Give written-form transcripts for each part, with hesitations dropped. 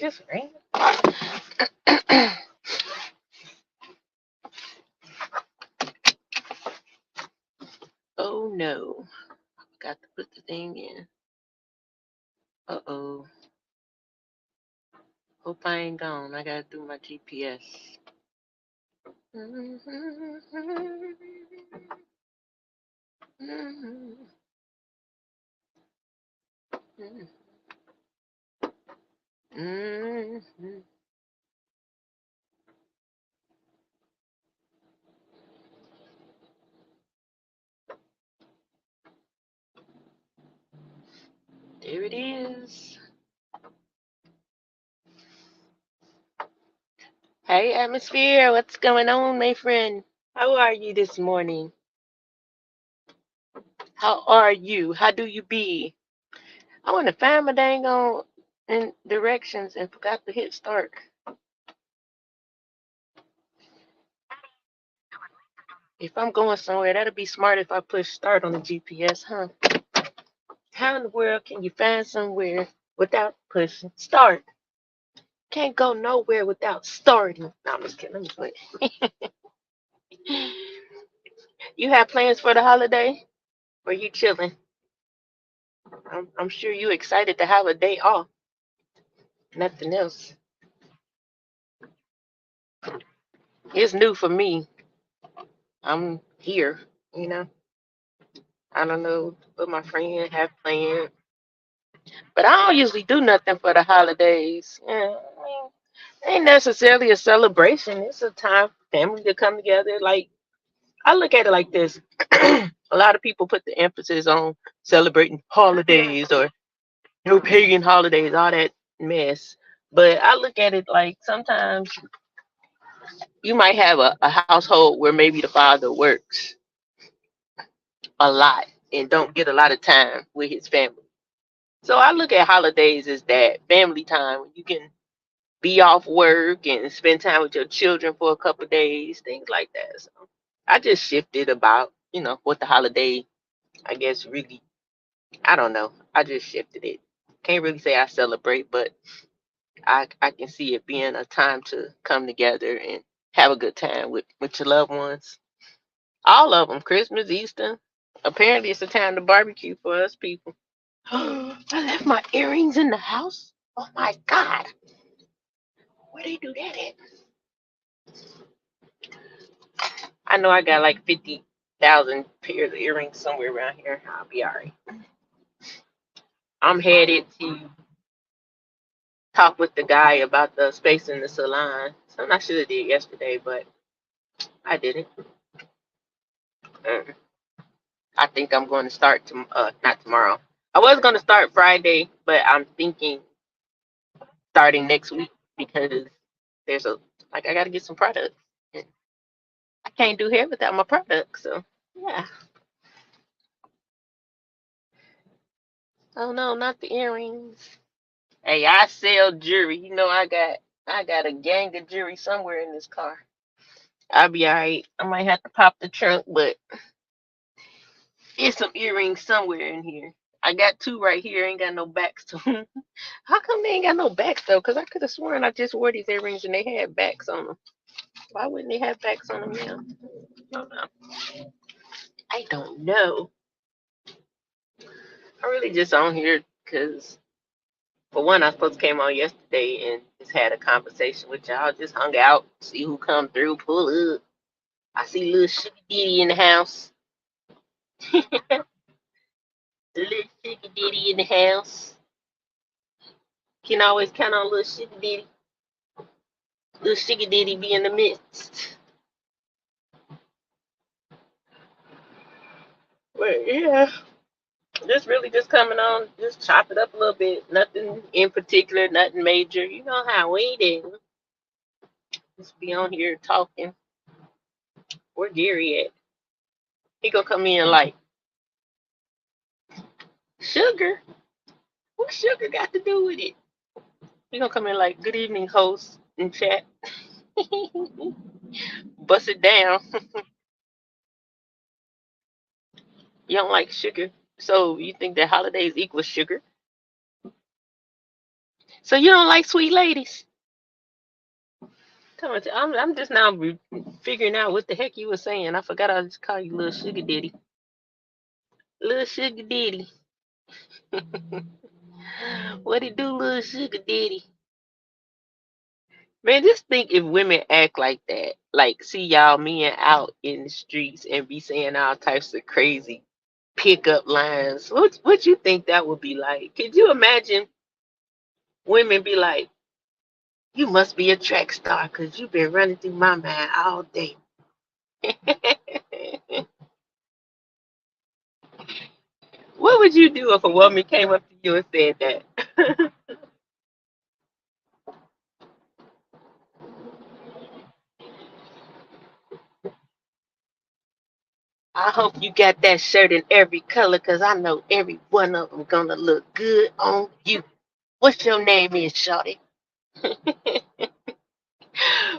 It's just raining. Oh no. Got to put the thing in. Uh-oh. Hope I ain't gone. I gotta do my GPS. There it is. Hey, atmosphere, what's going on, my friend? How are you this morning? How are you? How do you be? I want to find my dang on in directions and forgot to hit start. If I'm going somewhere, that'd be smart if I push start on the GPS, huh? How in the world can you find somewhere without pushing start? Can't go nowhere without starting. No, I'm just kidding. Let me quit. You have plans for the holiday? Or you chilling? I'm sure you excited to have a day off. Nothing else. It's new for me. I'm here, you know. I don't know what my friend have planned, but I don't usually do nothing for the holidays. Yeah, I mean, ain't necessarily a celebration. It's a time for family to come together. Like I look at it like this. A lot of people put the emphasis on celebrating holidays or no pagan holidays, all that mess. But I look at it like sometimes you might have a household where maybe the father works a lot and don't get a lot of time with his family. So I look at holidays as that family time when you can be off work and spend time with your children for a couple of days, things like that. So I just shifted about, what the holiday, I guess, really, I don't know. I just shifted it. Can't really say I celebrate, but I can see it being a time to come together and have a good time with your loved ones. All of them, Christmas, Easter. Apparently, it's a time to barbecue for us people. I left my earrings in the house. Oh my God. Where they do that at? I know I got like 50,000 pairs of earrings somewhere around here. I'll be all right. I'm headed to talk with the guy about the space in the salon. Something I should have did yesterday, but I didn't. Mm. I think I'm going to start not tomorrow. I was going to start Friday, but I'm thinking starting next week because there's I got to get some products. And I can't do hair without my products. So yeah. Oh no, not the earrings. Hey, I sell jewelry. I got a gang of jewelry somewhere in this car. I'll be alright. I might have to pop the trunk, but there's some earrings somewhere in here. I got two right here. Ain't got no backs to them. How come they ain't got no backs though? Because I could have sworn I just wore these earrings and they had backs on them. Why wouldn't they have backs on them now? Hold on. I don't know. I really just on here because for one, I supposed to came on yesterday and just had a conversation with y'all. Just hung out, see who come through, pull up. I see little Sugar Diddy in the house. Little Sugar Diddy in the house. Can always count on little Sugar Diddy. Little Sugar Diddy be in the midst. But yeah, just really just coming on, just chop it up a little bit. Nothing in particular, nothing major. You know how we do. Just be on here talking. Where Gary at? He gonna come in like sugar. What sugar got to do with it? He gonna come in like good evening, host and chat. Bust it down. You don't like sugar, so you think that holidays equal sugar? So you don't like sweet ladies? I'm just now figuring out what the heck you were saying. I forgot I just called you little sugar daddy. Little sugar daddy. What it do, little sugar daddy? Man, just think if women act like that. Like, see y'all men out in the streets and be saying all types of crazy pickup lines. What you think that would be like? Could you imagine women be like, "You must be a track star because you've been running through my mind all day." What would you do if a woman came up to you and said that? I hope you got that shirt in every color because I know every one of them gonna look good on you. What's your name is, Shawty?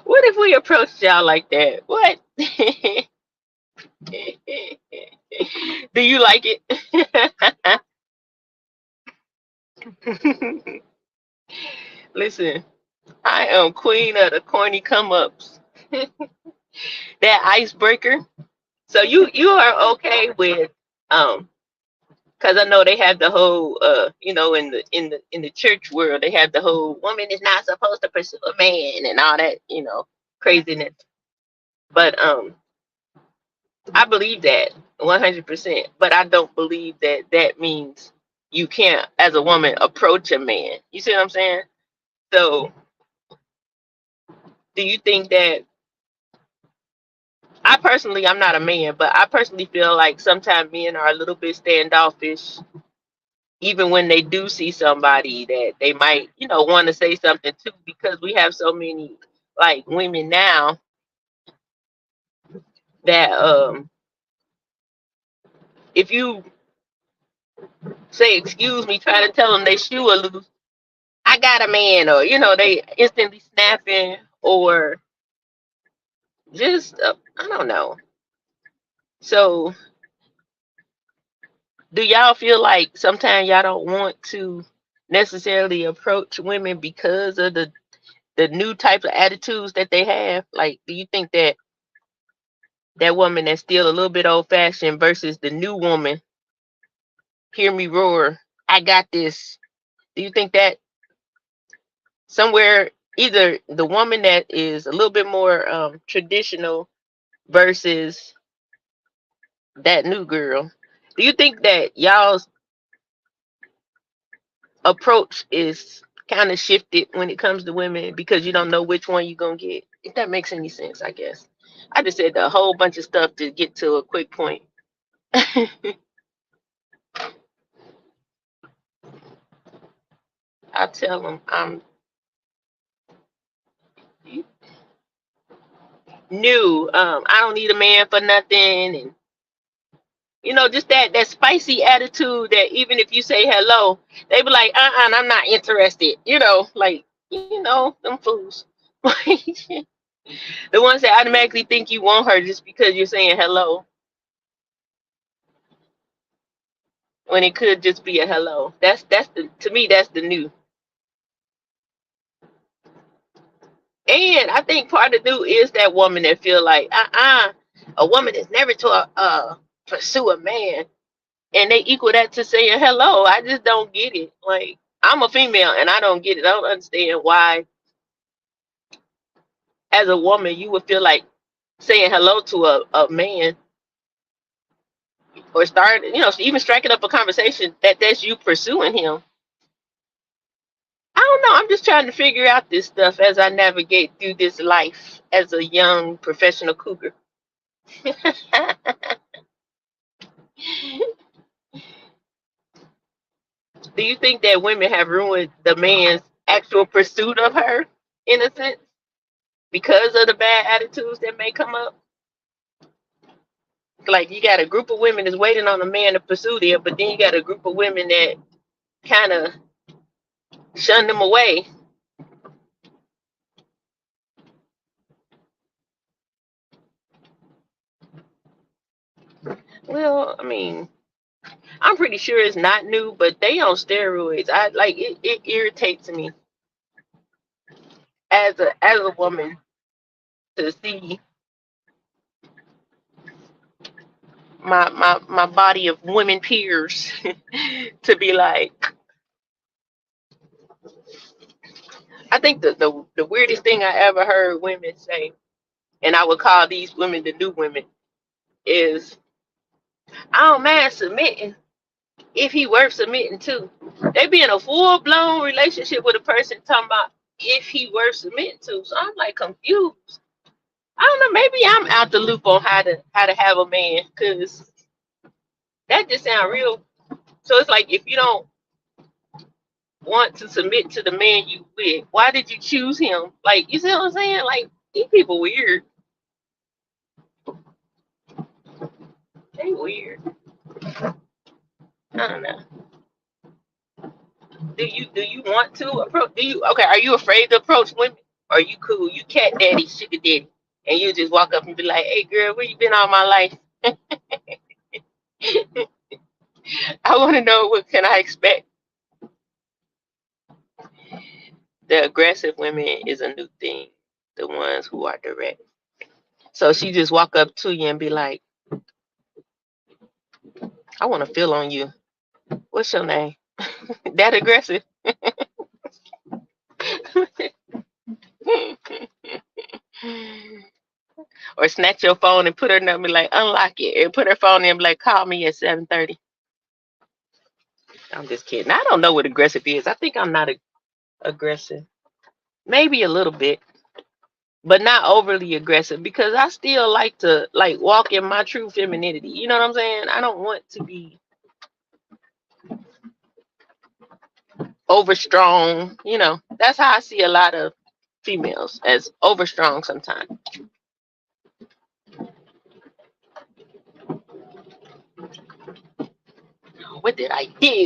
What if we approached y'all like that? What? Do you like it? Listen, I am queen of the corny come ups. That icebreaker. So you are okay with because I know they have the whole in the church world they have the whole woman is not supposed to pursue a man and all that, craziness. But I believe that 100%. But I don't believe that that means you can't, as a woman, approach a man. You see what I'm saying? So, do you think that I personally, I'm not a man, but I personally feel like sometimes men are a little bit standoffish, even when they do see somebody that they might, want to say something to, because we have so many like women now that if you say excuse me, try to tell them they shoe are loose, I got a man, or they instantly snapping, or just I don't know. So, do y'all feel like sometimes y'all don't want to necessarily approach women because of the new type of attitudes that they have? Like, do you think that that woman that's still a little bit old fashioned versus the new woman, hear me roar, I got this? Do you think that somewhere either the woman that is a little bit more traditional versus that new girl, do you think that y'all's approach is kind of shifted when it comes to women because you don't know which one you're gonna get? If that makes any sense, I guess. I just said a whole bunch of stuff to get to a quick point. I tell them I'm new. I don't need a man for nothing, and just that spicy attitude that even if you say hello, they be like, I'm not interested. Like them fools. The ones that automatically think you want her just because you're saying hello when it could just be a hello. That's the to me that's the new. And I think part of new is that woman that feel like a woman is never to pursue a man, and they equal that to saying hello. I just don't get it. Like, I'm a female and I don't get it. I don't understand why as a woman you would feel like saying hello to a man or start, even striking up a conversation that's you pursuing him. I don't know. I'm just trying to figure out this stuff as I navigate through this life as a young professional cougar. Do you think that women have ruined the man's actual pursuit of her in a sense because of the bad attitudes that may come up? Like, you got a group of women that's waiting on a man to pursue them, but then you got a group of women that kind of shun them away. Well, I mean, I'm pretty sure it's not new, but they on steroids. I like it. It irritates me. as a woman to see my body of women peers to be like, I think the weirdest thing I ever heard women say, and I would call these women the new women, is I don't mind submitting if he worth submitting to. They be in a full blown relationship with a person talking about if he worth submitting to. So I'm like confused. I don't know. Maybe I'm out the loop on how to have a man, because that just sounds real. So it's like if you don't want to submit to the man you with, why did you choose him? Like, you see what I'm saying? Like, these people weird. They weird. I don't know. Do you want to approach? Do you okay? Are you afraid to approach women? Or are you cool? You cat daddy, sugar daddy, and you just walk up and be like, "Hey, girl, where you been all my life?" I want to know, what can I expect? The aggressive women is a new thing. The ones who are direct. So she just walk up to you and be like, "I want to feel on you. What's your name?" That aggressive. Or snatch your phone and put her number, like unlock it and put her phone in, like call me at 7:30. I'm just kidding. I don't know what aggressive is. I think I'm not aggressive. Maybe a little bit, but not overly aggressive, because I still like to like walk in my true femininity. You know what I'm saying? I don't want to be over strong. That's how I see a lot of females, as over strong sometimes. What did I do?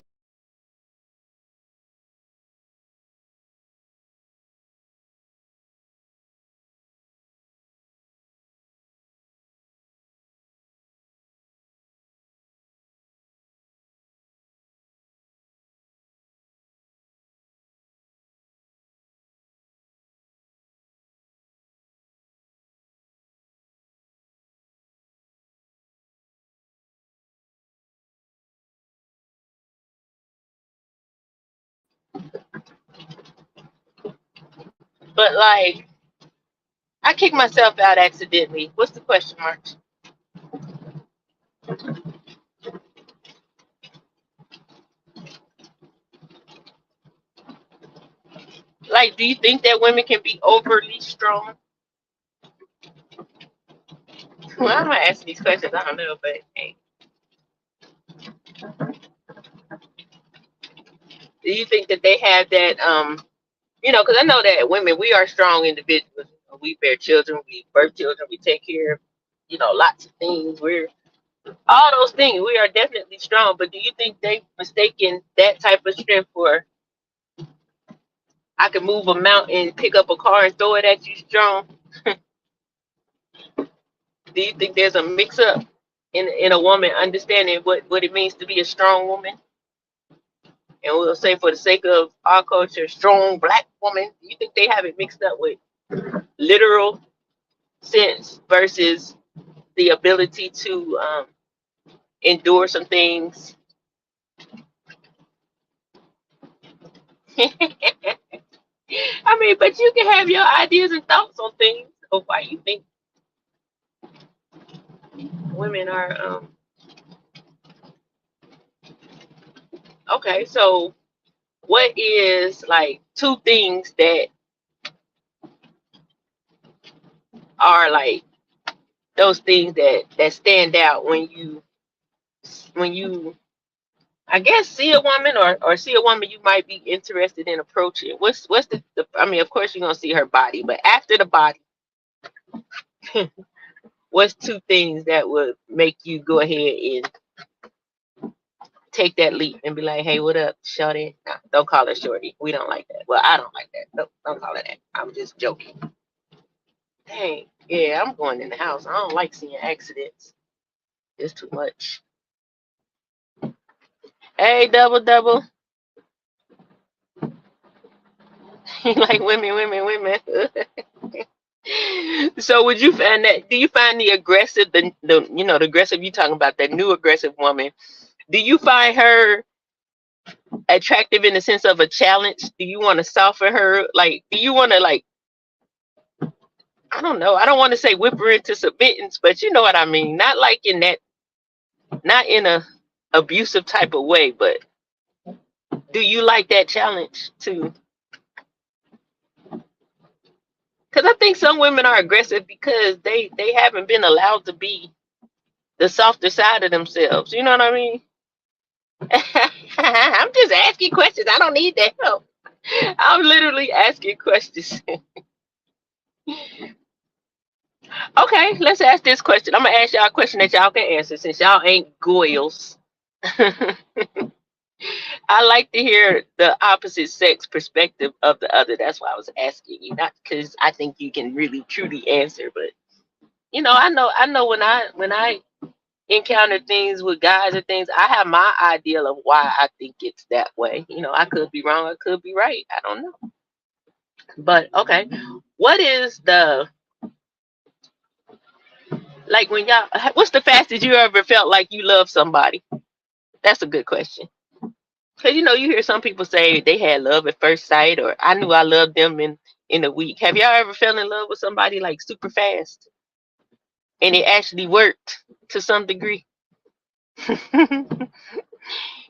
But like, I kicked myself out accidentally. What's the question mark? Like, do you think that women can be overly strong? Well, I'm gonna ask these questions. I don't know, but hey, do you think that they have that? Because I know that women, we are strong individuals. We bear children, we birth children, we take care of, lots of things. We're all those things. We are definitely strong. But do you think they mistaken that type of strength for, I can move a mountain, pick up a car, and throw it at you strong? Do you think there's a mix up in a woman understanding what it means to be a strong woman? And we'll say, for the sake of our culture, strong black woman. Do you think they have it mixed up with literal sense versus the ability to endure some things? I mean, but you can have your ideas and thoughts on things of why you think women are okay. So, what is like two things that are like those things that stand out when you I guess see a woman, or see a woman you might be interested in approaching? What's the I mean, of course you're gonna see her body, but after the body, what's two things that would make you go ahead and take that leap and be like, hey, what up, shorty? No, don't call her shorty. We don't like that. Well, I don't like that. Don't call her that. I'm just joking. Dang, yeah, I'm going in the house. I don't like seeing accidents. It's too much. Hey, double double. Like women, women, women. So would you find that? Do you find the aggressive, the the aggressive you talking about, that new aggressive woman? Do you find her attractive in the sense of a challenge? Do you want to soften her? Like, do you want to, like, I don't know. I don't want to say whip her into submittance, but you know what I mean. Not like in that, not in a abusive type of way, but do you like that challenge too? Because I think some women are aggressive because they haven't been allowed to be the softer side of themselves. You know what I mean? I'm just asking questions. I don't need that help. I'm literally asking questions. Okay, let's ask this question. I'm gonna ask y'all a question that y'all can answer since y'all ain't goyles. I like to hear the opposite sex perspective of the other. That's why I was asking you, not because I think you can really truly answer, but I know when I encounter things with guys or things, I have my ideal of why I think it's that way. I could be wrong, I could be right. I don't know. But okay, what is the like when y'all? What's the fastest you ever felt like you love somebody? That's a good question. Cause you hear some people say they had love at first sight, or I knew I loved them in a week. Have y'all ever fell in love with somebody like super fast, and it actually worked to some degree?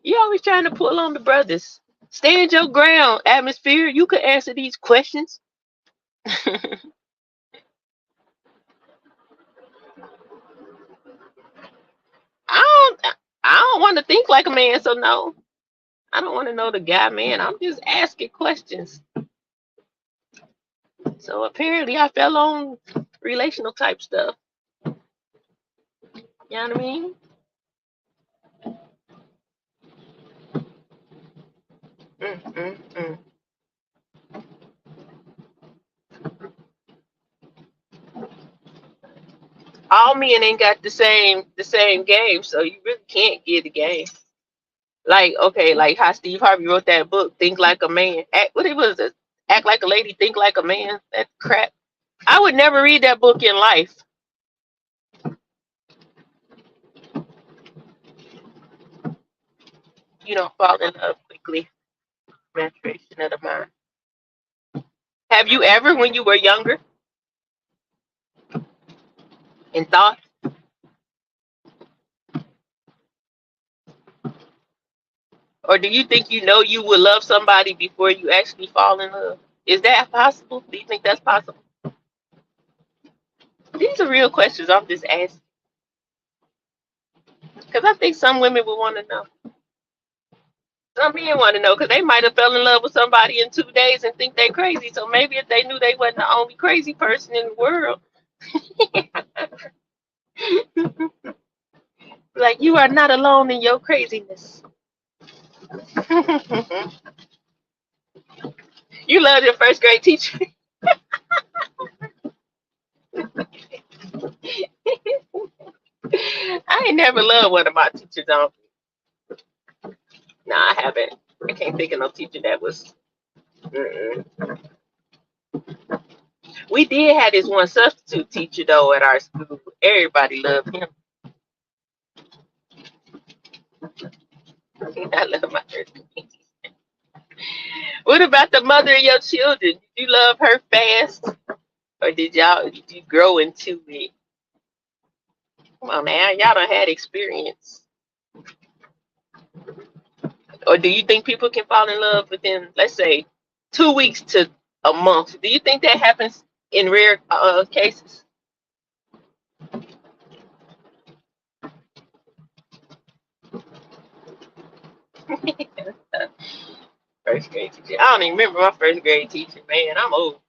You always trying to pull on the brothers. Stand your ground, atmosphere. You could answer these questions. I don't. I don't want to think like a man, so no. I don't want to know the guy, man. I'm just asking questions. So apparently, I fell on relational type stuff. You know what I mean? Mm, mm, mm. All men ain't got the same game, so you really can't get the game. Like, okay, like how Steve Harvey wrote that book, Think Like a Man. What it was, Act Like a Lady, Think Like a Man. That crap. I would never read that book in life. You don't fall in love quickly. Maturation of the mind. Have you ever, when you were younger and thought, or do you think you would love somebody before you actually fall in love? Is that possible? Do you think that's possible? These are real questions I'm just asking. Because I think some women would want to know. Some men want to know because they might have fell in love with somebody in 2 days and think they crazy. So maybe if they knew they wasn't the only crazy person in the world, like you are not alone in your craziness. You love your first grade teacher. I ain't never loved one of my teachers. No, I haven't. I can't think of no teacher that was. Mm-mm. We did have this one substitute teacher though at our school. Everybody loved him. I love my first grade. What about the mother of your children? Did you love her fast, or did you grow into it? Come on now, y'all done had experience. Or do you think people can fall in love within, let's say, 2 weeks to a month? Do you think that happens in rare cases? First grade teacher. I don't even remember my first grade teacher, man. I'm old.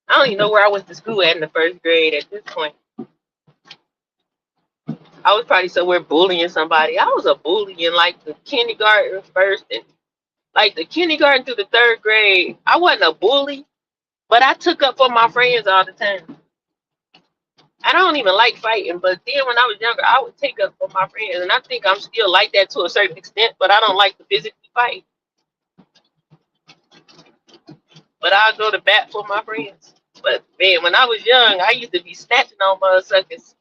I don't even know where I went to school at in the first grade at this point. I was probably somewhere bullying somebody. I was a bully in like the kindergarten first and like the kindergarten through the third grade. I wasn't a bully, but I took up for my friends all the time. I don't even like fighting, but then when I was younger, I would take up for my friends, and I think I'm still like that to a certain extent, but I don't like to physically fight. but I'll go to bat for my friends. But man, when I was young, I used to be snatching on motherfuckers.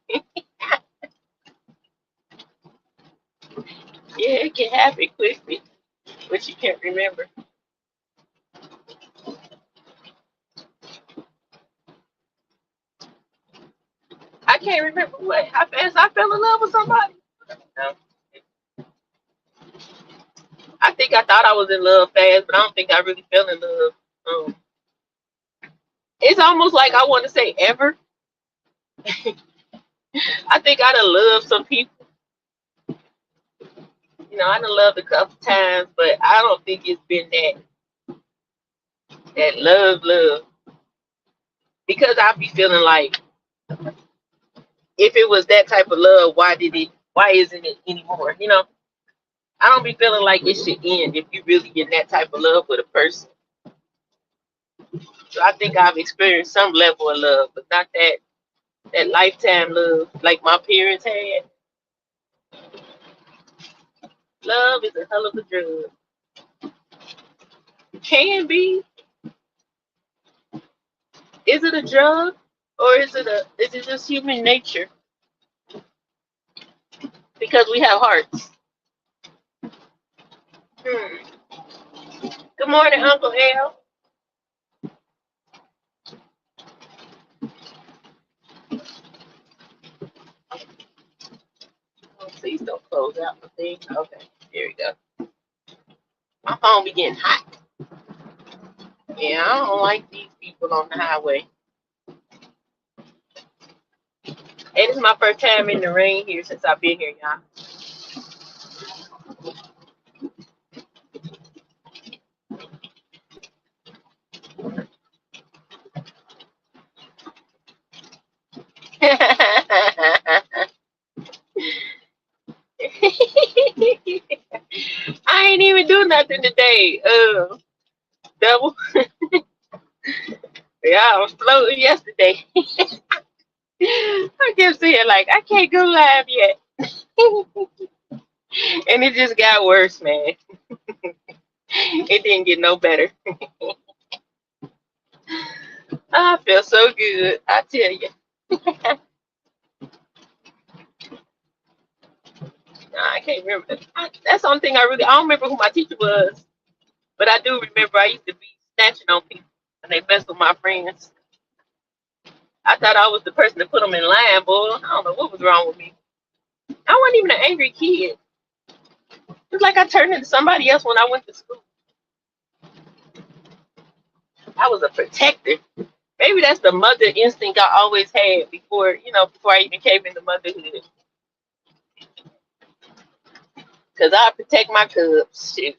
Yeah, it can happen quickly, but you can't remember. I can't remember what how fast I fell in love with somebody. No. I think I thought I was in love fast, but I don't think I really fell in love. Um, it's almost like I want to say ever. I think I done loved some people. I done loved a couple times, but I don't think it's been that love. Because I be feeling like if it was that type of love, why isn't it anymore? I don't be feeling like it should end if you really get that type of love with a person. So I think I've experienced some level of love, but not that lifetime love like my parents had. Love is a hell of a drug. It can be. Is it a drug? Or is it just human nature? Because we have hearts. Hmm. Good morning, Uncle Al. Oh, please don't close out the thing. Okay, here we go. My phone be getting hot. Yeah, I don't like these people on the highway. And it's my first time in the rain here since I've been here, y'all. I ain't even do nothing today. Double. Yeah, I was floating yesterday. I kept saying like I can't go live yet, and it just got worse, man. It didn't get no better. I feel so good. I tell you. Nah, I can't remember. That's the only thing I don't remember who my teacher was, but I do remember I used to be snatching on people and they messed with my friends. I thought I was the person to put them in line, boy. I don't know what was wrong with me. I wasn't even an angry kid. It's like I turned into somebody else when I went to school. I was a protector. Maybe that's the mother instinct I always had before I even came into motherhood. Cause I protect my cubs. Shit.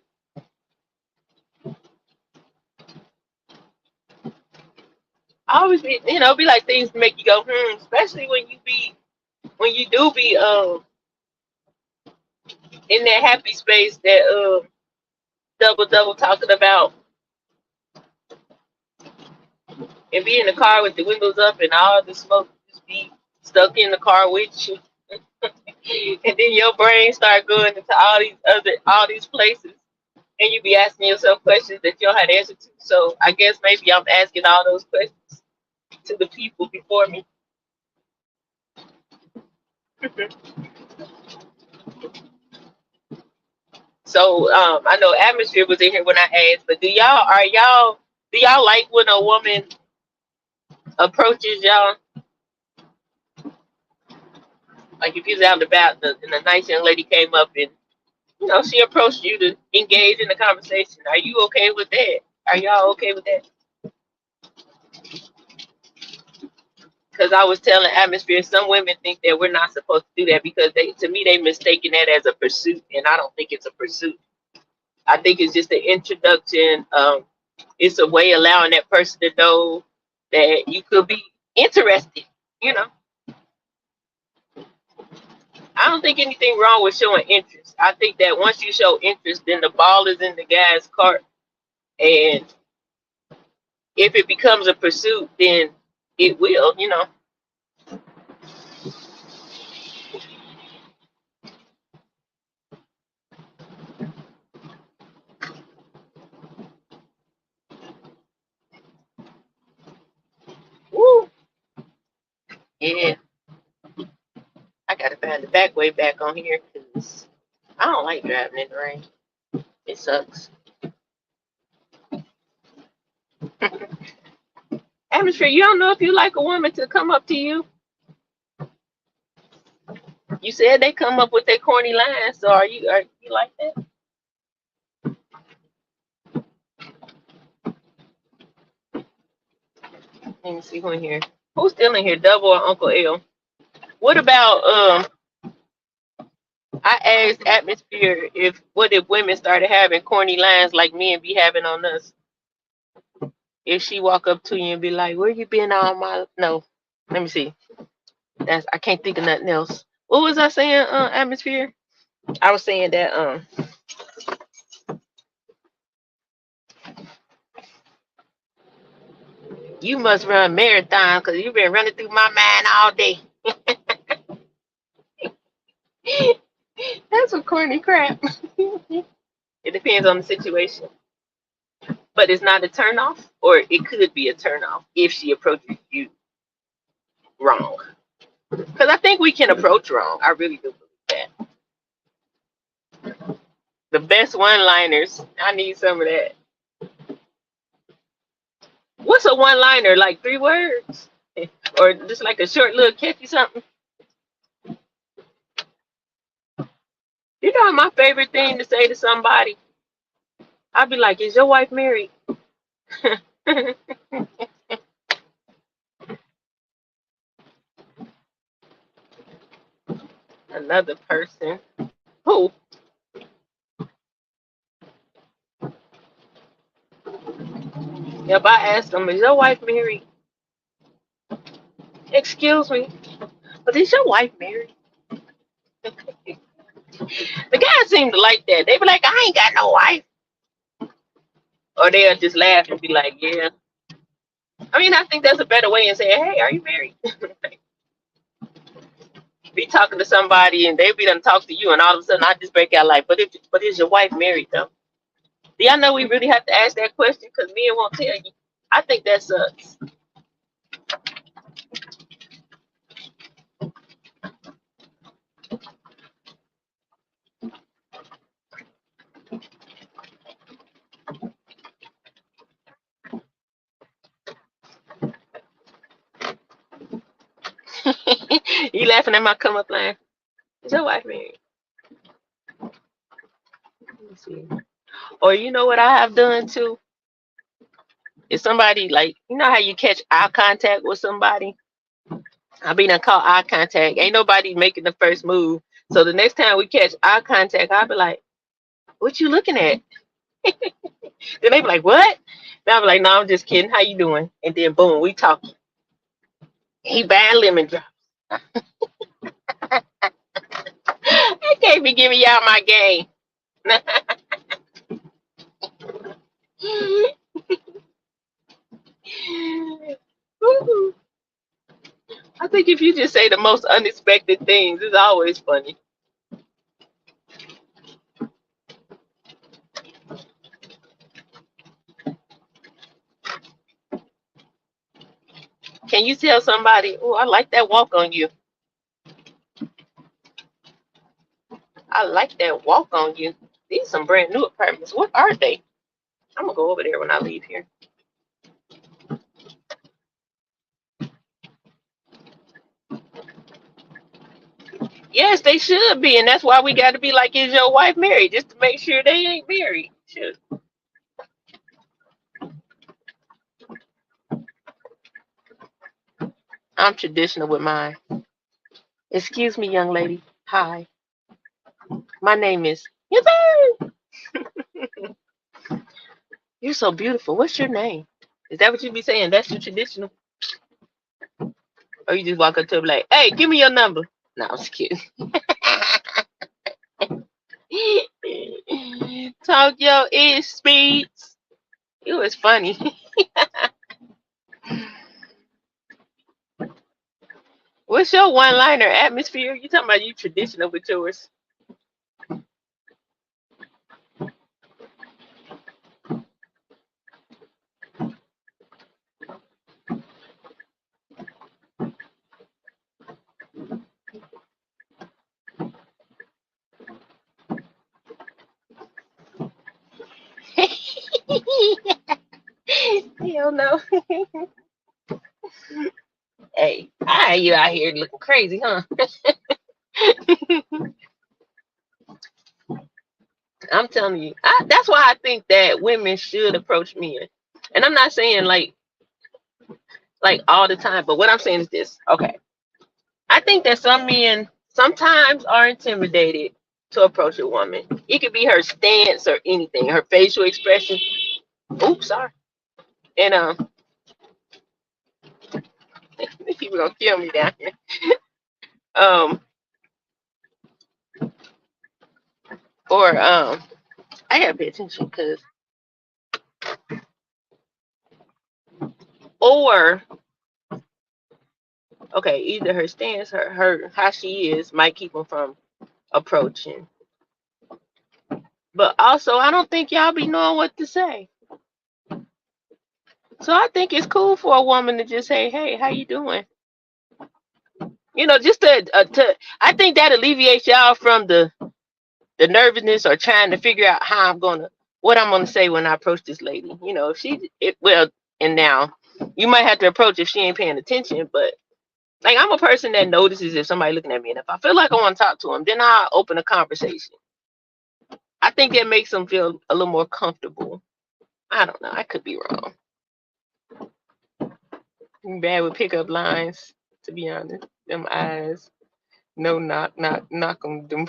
I always be like things to make you go, especially when you do be in that happy space that double talking about and be in the car with the windows up and all the smoke just be stuck in the car with you. And then your brain start going into all these places and you be asking yourself questions that you don't have answers to. So I guess maybe I'm asking all those questions to the people before me. So I know atmosphere was in here when I asked, but do y'all like when a woman approaches y'all? Like if you're out and about and a nice young lady came up and she approached you to engage in the conversation. Are you okay with that? Are y'all okay with that? Because I was telling atmosphere, some women think that we're not supposed to do that because to me, they mistaken that as a pursuit, and I don't think it's a pursuit. I think it's just an introduction. It's a way allowing that person to know that you could be interested. You know, I don't think anything wrong with showing interest. I think that once you show interest, then the ball is in the guy's court, and if it becomes a pursuit, then it will. Yeah, I gotta find the back way back on here because I don't like driving in the rain. It sucks. Atmosphere, you don't know if you like a woman to come up to you. You said they come up with their corny lines, so are you like that? Let me see who in here. Who's still in here? Double or Uncle L? What about I asked Atmosphere if what if women started having corny lines like men be having on us? If she walk up to you and be like, "Where you been all my?" No, let me see. That's I can't think of nothing else. What was I saying? Atmosphere. I was saying that you must run marathon because you've been running through my mind all day. That's some corny crap. It depends on the situation, but it's not a turn off, or it could be a turn off if she approaches you wrong. Because I think we can approach wrong. I really do believe that. The best one-liners. I need some of that. What's a one-liner? Like 3 words, or just like a short little catchy something. You know my favorite thing to say to somebody? I'd be like, "Is your wife married?" Another person. Who? If I ask them, "Is your wife married?" Excuse me, but is your wife married? The guys seem to like that. They be like, "I ain't got no wife," or they'll just laugh and be like, "Yeah." I mean, I think that's a better way of saying, "Hey, are you married?" Be talking to somebody and they be done talk to you, and all of a sudden I just break out like, but is your wife married though?" Do y'all know we really have to ask that question because men won't tell you? I think that sucks. You laughing at my come up line? Is your wife married? Let me see. Or you know what I have done too? If somebody like you know how you catch eye contact with somebody? I be done caught eye contact. Ain't nobody making the first move. So the next time we catch eye contact, I'll be like, "What you looking at?" Then they be like, "What?" Then I'll be like, "No, I'm just kidding. How you doing?" And then boom, we talking. He buying lemon drops. I can't be giving y'all my game. I think if you just say the most unexpected things, it's always funny. Can you tell somebody, "Oh, I like that walk on you. I like that walk on you." These some brand new apartments. What are they? I'm gonna go over there when I leave here. Yes, they should be, and that's why we got to be like, "Is your wife married?" Just to make sure they ain't married. Shoot. I'm traditional with mine. Excuse me, young lady. Hi, my name is. Yippee! You're so beautiful. What's your name? Is that what you be saying? That's your traditional, or you just walk up to them like, "Hey, give me your number." No, I'm just kidding. Tokyo is speeds. It was funny. What's your one-liner atmosphere? You talking about you traditional with yours? Hell no. Hey, you out here looking crazy, huh? I'm telling you. That's why I think that women should approach men. And I'm not saying like all the time, but what I'm saying is this. Okay. I think that some men sometimes are intimidated to approach a woman. It could be her stance or anything, her facial expression. Oops, sorry. And people gonna kill me down here. Um, or I gotta pay attention because or okay, either her stance, her how she is might keep them from approaching. But also, I don't think y'all be knowing what to say. So I think it's cool for a woman to just say, "Hey, how you doing?" You know, just to I think that alleviates y'all from the nervousness or trying to figure out what I'm gonna say when I approach this lady. You know, and now you might have to approach if she ain't paying attention, but like I'm a person that notices if somebody looking at me, and if I feel like I want to talk to them, then I'll open a conversation. I think that makes them feel a little more comfortable. I don't know. I could be wrong. I'm bad with pickup lines, to be honest. Them eyes, no knock on them.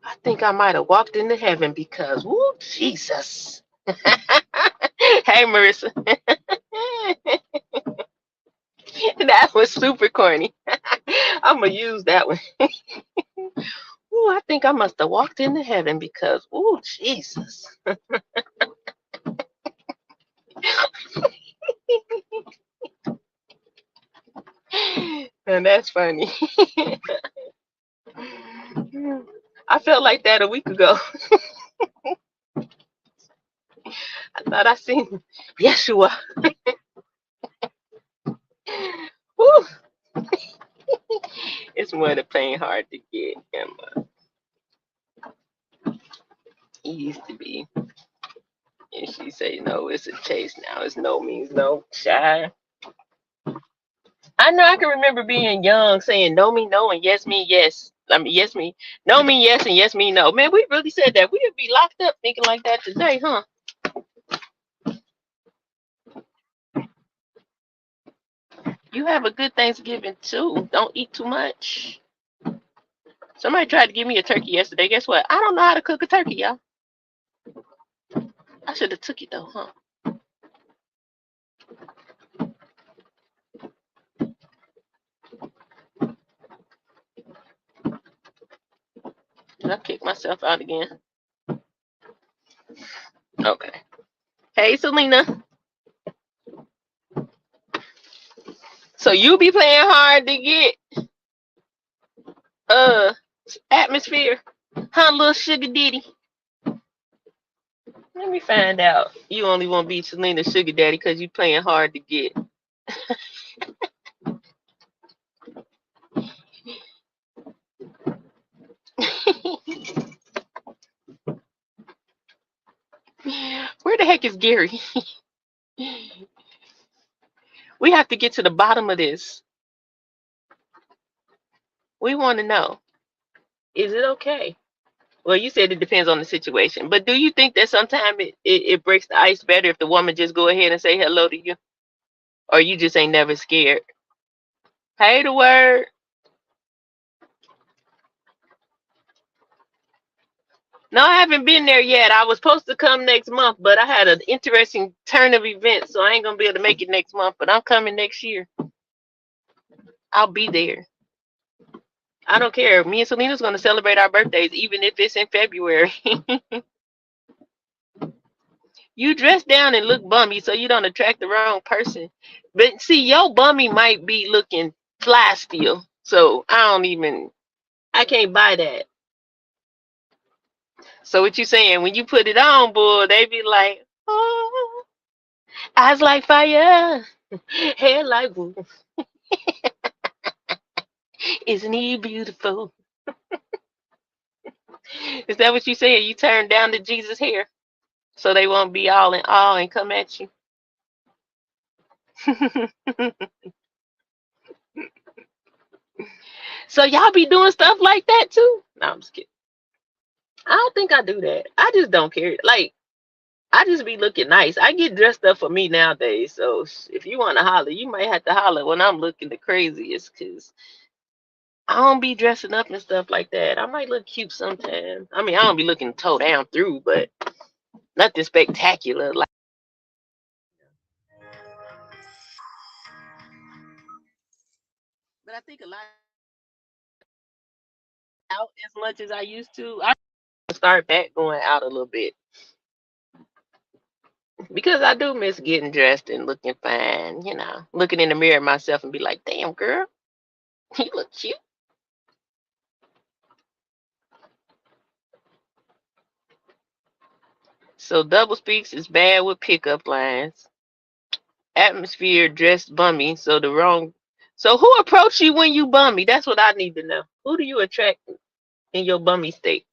I think I might have walked into heaven because, woo, Jesus. Hey, Marissa. That was super corny. I'm going to use that one. Ooh, I think I must have walked into heaven because, ooh, Jesus. And that's funny. I felt like that a week ago. I thought I seen Yeshua. Woo. It's more than playing hard to get. Emma. He used to be. And she say, no, it's a chase now. It's no means no. Shy. I know I can remember being young saying no mean no and yes mean yes. I mean, yes mean no mean yes and yes mean no. Man, we really said that. We would be locked up thinking like that today, huh? You have a good Thanksgiving too. Don't eat too much. Somebody tried to give me a turkey yesterday. Guess what? I don't know how to cook a turkey, y'all. I should have took it though, huh? Did I kick myself out again? Okay. Hey, Selena. So you be playing hard to get uh atmosphere, huh, little sugar ditty? Let me find out. You only want to be Selena's sugar daddy because you playing hard to get. Where the heck is Gary? We have to get to the bottom of this. We want to know, is it okay? Well, you said it depends on the situation, but do you think that sometimes it breaks the ice better if the woman just go ahead and say hello to you, or you just ain't never scared? Hey, the word. No, I haven't been there yet. I was supposed to come next month, but I had an interesting turn of events, so I ain't gonna be able to make it next month. But I'm coming next year. I'll be there. I don't care. Me and Selena's gonna celebrate our birthdays, even if it's in February. You dress down and look bummy so you don't attract the wrong person. But see, your bummy might be looking fly still. So I can't buy that. So what you saying? When you put it on, boy, they be like, oh, eyes like fire, hair like wool. Isn't he beautiful? Is that what you said? You turn down the Jesus hair so they won't be all in awe and come at you. So y'all be doing stuff like that too? No, I'm just kidding. I don't think I do that. I just don't care. Like I just be looking nice. I get dressed up for me nowadays. So if you want to holler, you might have to holler when I'm looking the craziest, cause I don't be dressing up and stuff like that. I might look cute sometimes. I mean, I don't be looking toe down through, but nothing spectacular. Like, but I think a lot out as much as I used to. I start back going out a little bit because I do miss getting dressed and looking fine. Looking in the mirror myself and be like, "Damn, girl, you look cute." So double speaks is bad with pickup lines. Atmosphere dressed bummy. So who approached you when you bummy? That's what I need to know. Who do you attract in your bummy state?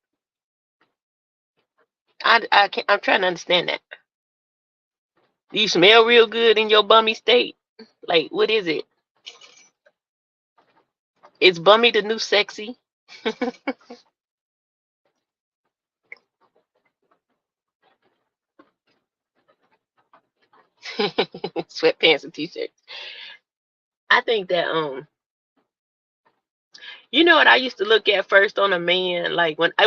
I can't, I'm trying to understand that. Do you smell real good in your bummy state? Like, what is it? Is bummy the new sexy? Sweatpants and t-shirts. I think that you know what I used to look at first on a man, like when I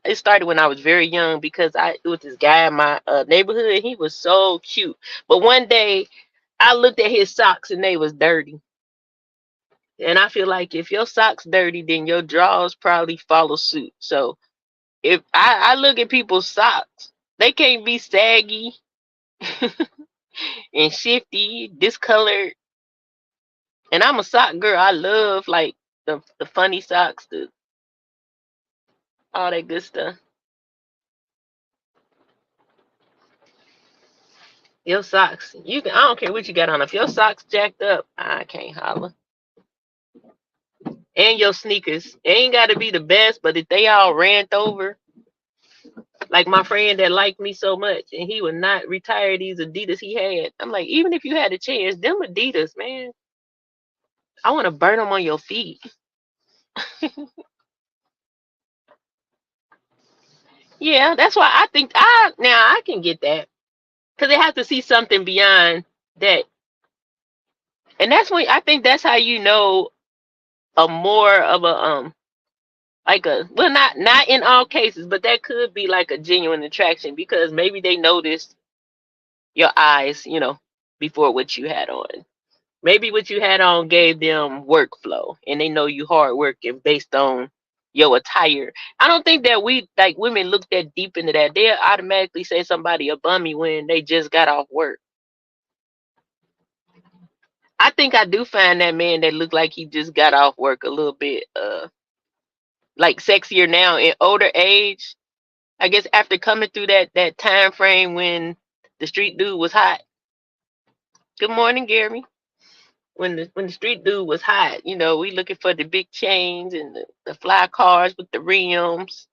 it started when I was very young because I it was this guy in my neighborhood. He was so cute, but one day I looked at his socks and they was dirty, and I feel like if your socks dirty, then your drawers probably follow suit. So if I look at people's socks, they can't be saggy and shifty, discolored. And I'm a sock girl. I love like the funny socks, the all that good stuff. Your socks. You can I don't care what you got on. If your socks jacked up, I can't holler. And your sneakers. They ain't gotta be the best, but if they all rant over, like my friend that liked me so much and he would not retire these Adidas he had. I'm like, even if you had a chance, them Adidas, man, I want to burn them on your feet. Yeah, that's why I think I can get that because they have to see something beyond that, and that's when I think that's how you know a more of a like a well not in all cases, but that could be like a genuine attraction because maybe they noticed your eyes, before what you had on. Maybe what you had on gave them workflow, and they know you hard working based on your attire. I don't think that we like women look that deep into that. They'll automatically say somebody a bummy when they just got off work. I think I do find that man that look like he just got off work a little bit like sexier now in older age. I guess after coming through that time frame when the street dude was hot. Good morning, Gary. When the street dude was hot, we looking for the big chains and the fly cars with the rims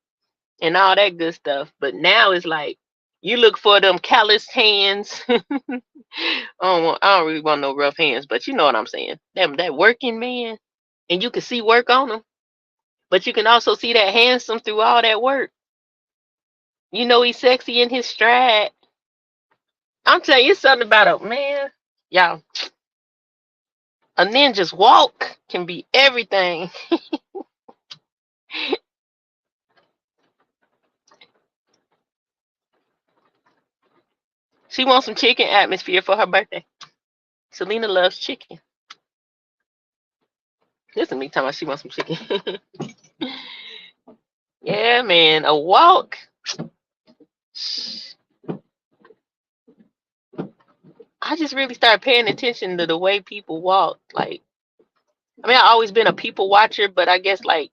and all that good stuff. But now it's like you look for them calloused hands. I don't really want no rough hands, but you know what I'm saying. That working man, and you can see work on him, but you can also see that handsome through all that work. He's sexy in his stride. I'm telling you, it's something about a man, y'all. A ninja's walk can be everything. She wants some chicken atmosphere for her birthday. Selena loves chicken. Listen to me talking about she wants some chicken. Yeah, man, a walk. I just really started paying attention to the way people walk. Like, I mean, I've always been a people watcher, but I guess like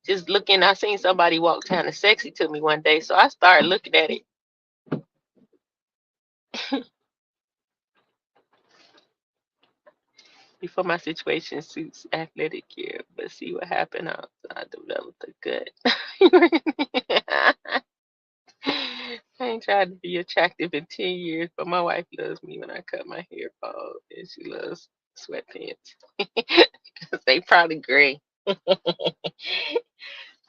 just looking, I seen somebody walk kind of sexy to me one day, so I started looking at it. before my situation suits athletic gear, but see what happened after I developed a gut. I ain't tried to be attractive in 10 years, but my wife loves me when I cut my hair bald, and she loves sweatpants. 'Cause they probably gray.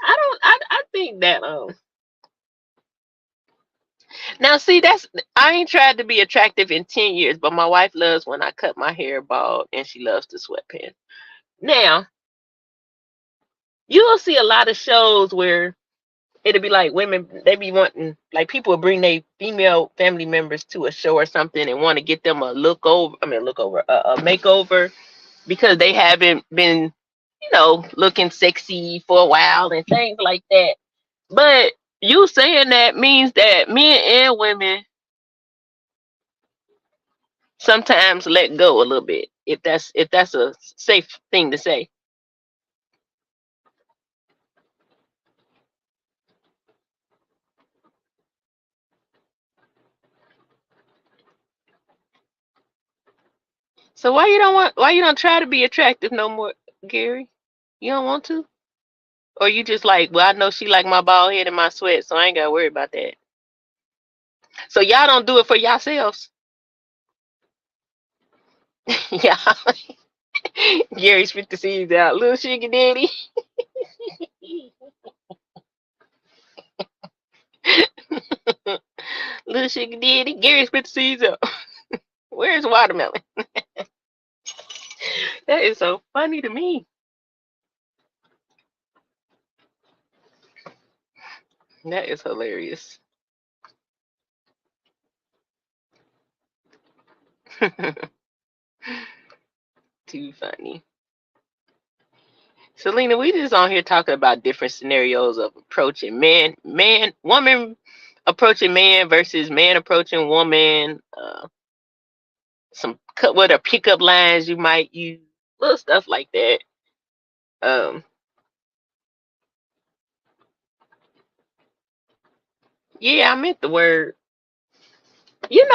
I think that now see that's I ain't tried to be attractive in 10 years, but my wife loves when I cut my hair bald and she loves the sweatpants. Now, you'll see a lot of shows where it'll be like women, they be wanting, like people will bring their female family members to a show or something and want to get them a a makeover because they haven't been, looking sexy for a while and things like that. But you saying that means that men and women sometimes let go a little bit, if that's a safe thing to say. So why you don't try to be attractive no more, Gary? You don't want to? Or you just like, well, I know she like my bald head and my sweat, so I ain't gotta worry about that. So y'all don't do it for yourselves. Yeah. Gary spit the seeds out. Little sugar daddy. Little sugar daddy. Gary spit the seeds out. Where's watermelon? That is so funny to me. That is hilarious. Too funny. Selena, we just on here talking about different scenarios of approaching woman approaching man versus man approaching woman. Some what are pickup lines you might use, little stuff like that. Um, yeah, I meant the word.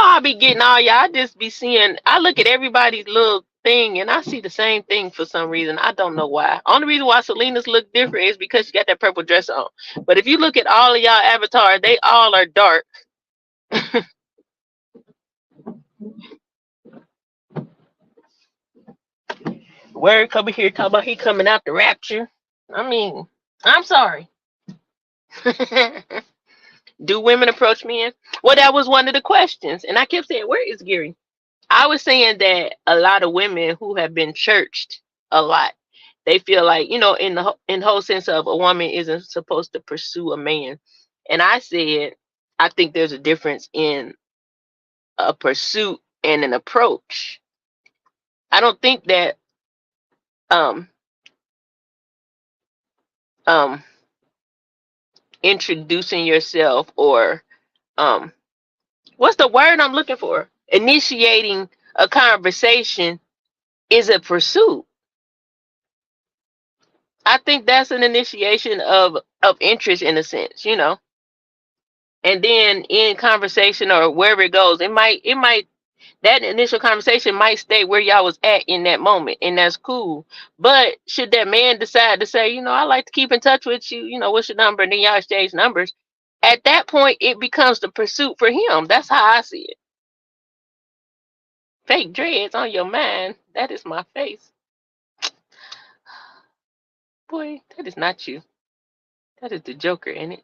I be getting all y'all. I just be seeing. I look at everybody's little thing, and I see the same thing for some reason. I don't know why. Only reason why Selena's look different is because she got that purple dress on. But if you look at all of y'all avatars, they all are dark. Word coming here talking about he coming out the rapture. I mean, I'm sorry. Do women approach men? Well, that was one of the questions, and I kept saying, "Where is Gary?" I was saying that a lot of women who have been churched a lot, they feel like, in the whole sense of a woman isn't supposed to pursue a man. And I said, I think there's a difference in a pursuit and an approach. I don't think that um um introducing yourself or um what's the word I'm looking for? Initiating a conversation is a pursuit. I think that's an initiation of interest in a sense. And then in conversation or wherever it goes, it might that initial conversation might stay where y'all was at in that moment, and that's cool. But should that man decide to say, I like to keep in touch with you, what's your number, and then y'all exchange numbers, at that point it becomes the pursuit for him. That's how I see it. Fake dreads on your mind. That is my face. Boy, that is not you. That is the Joker in it.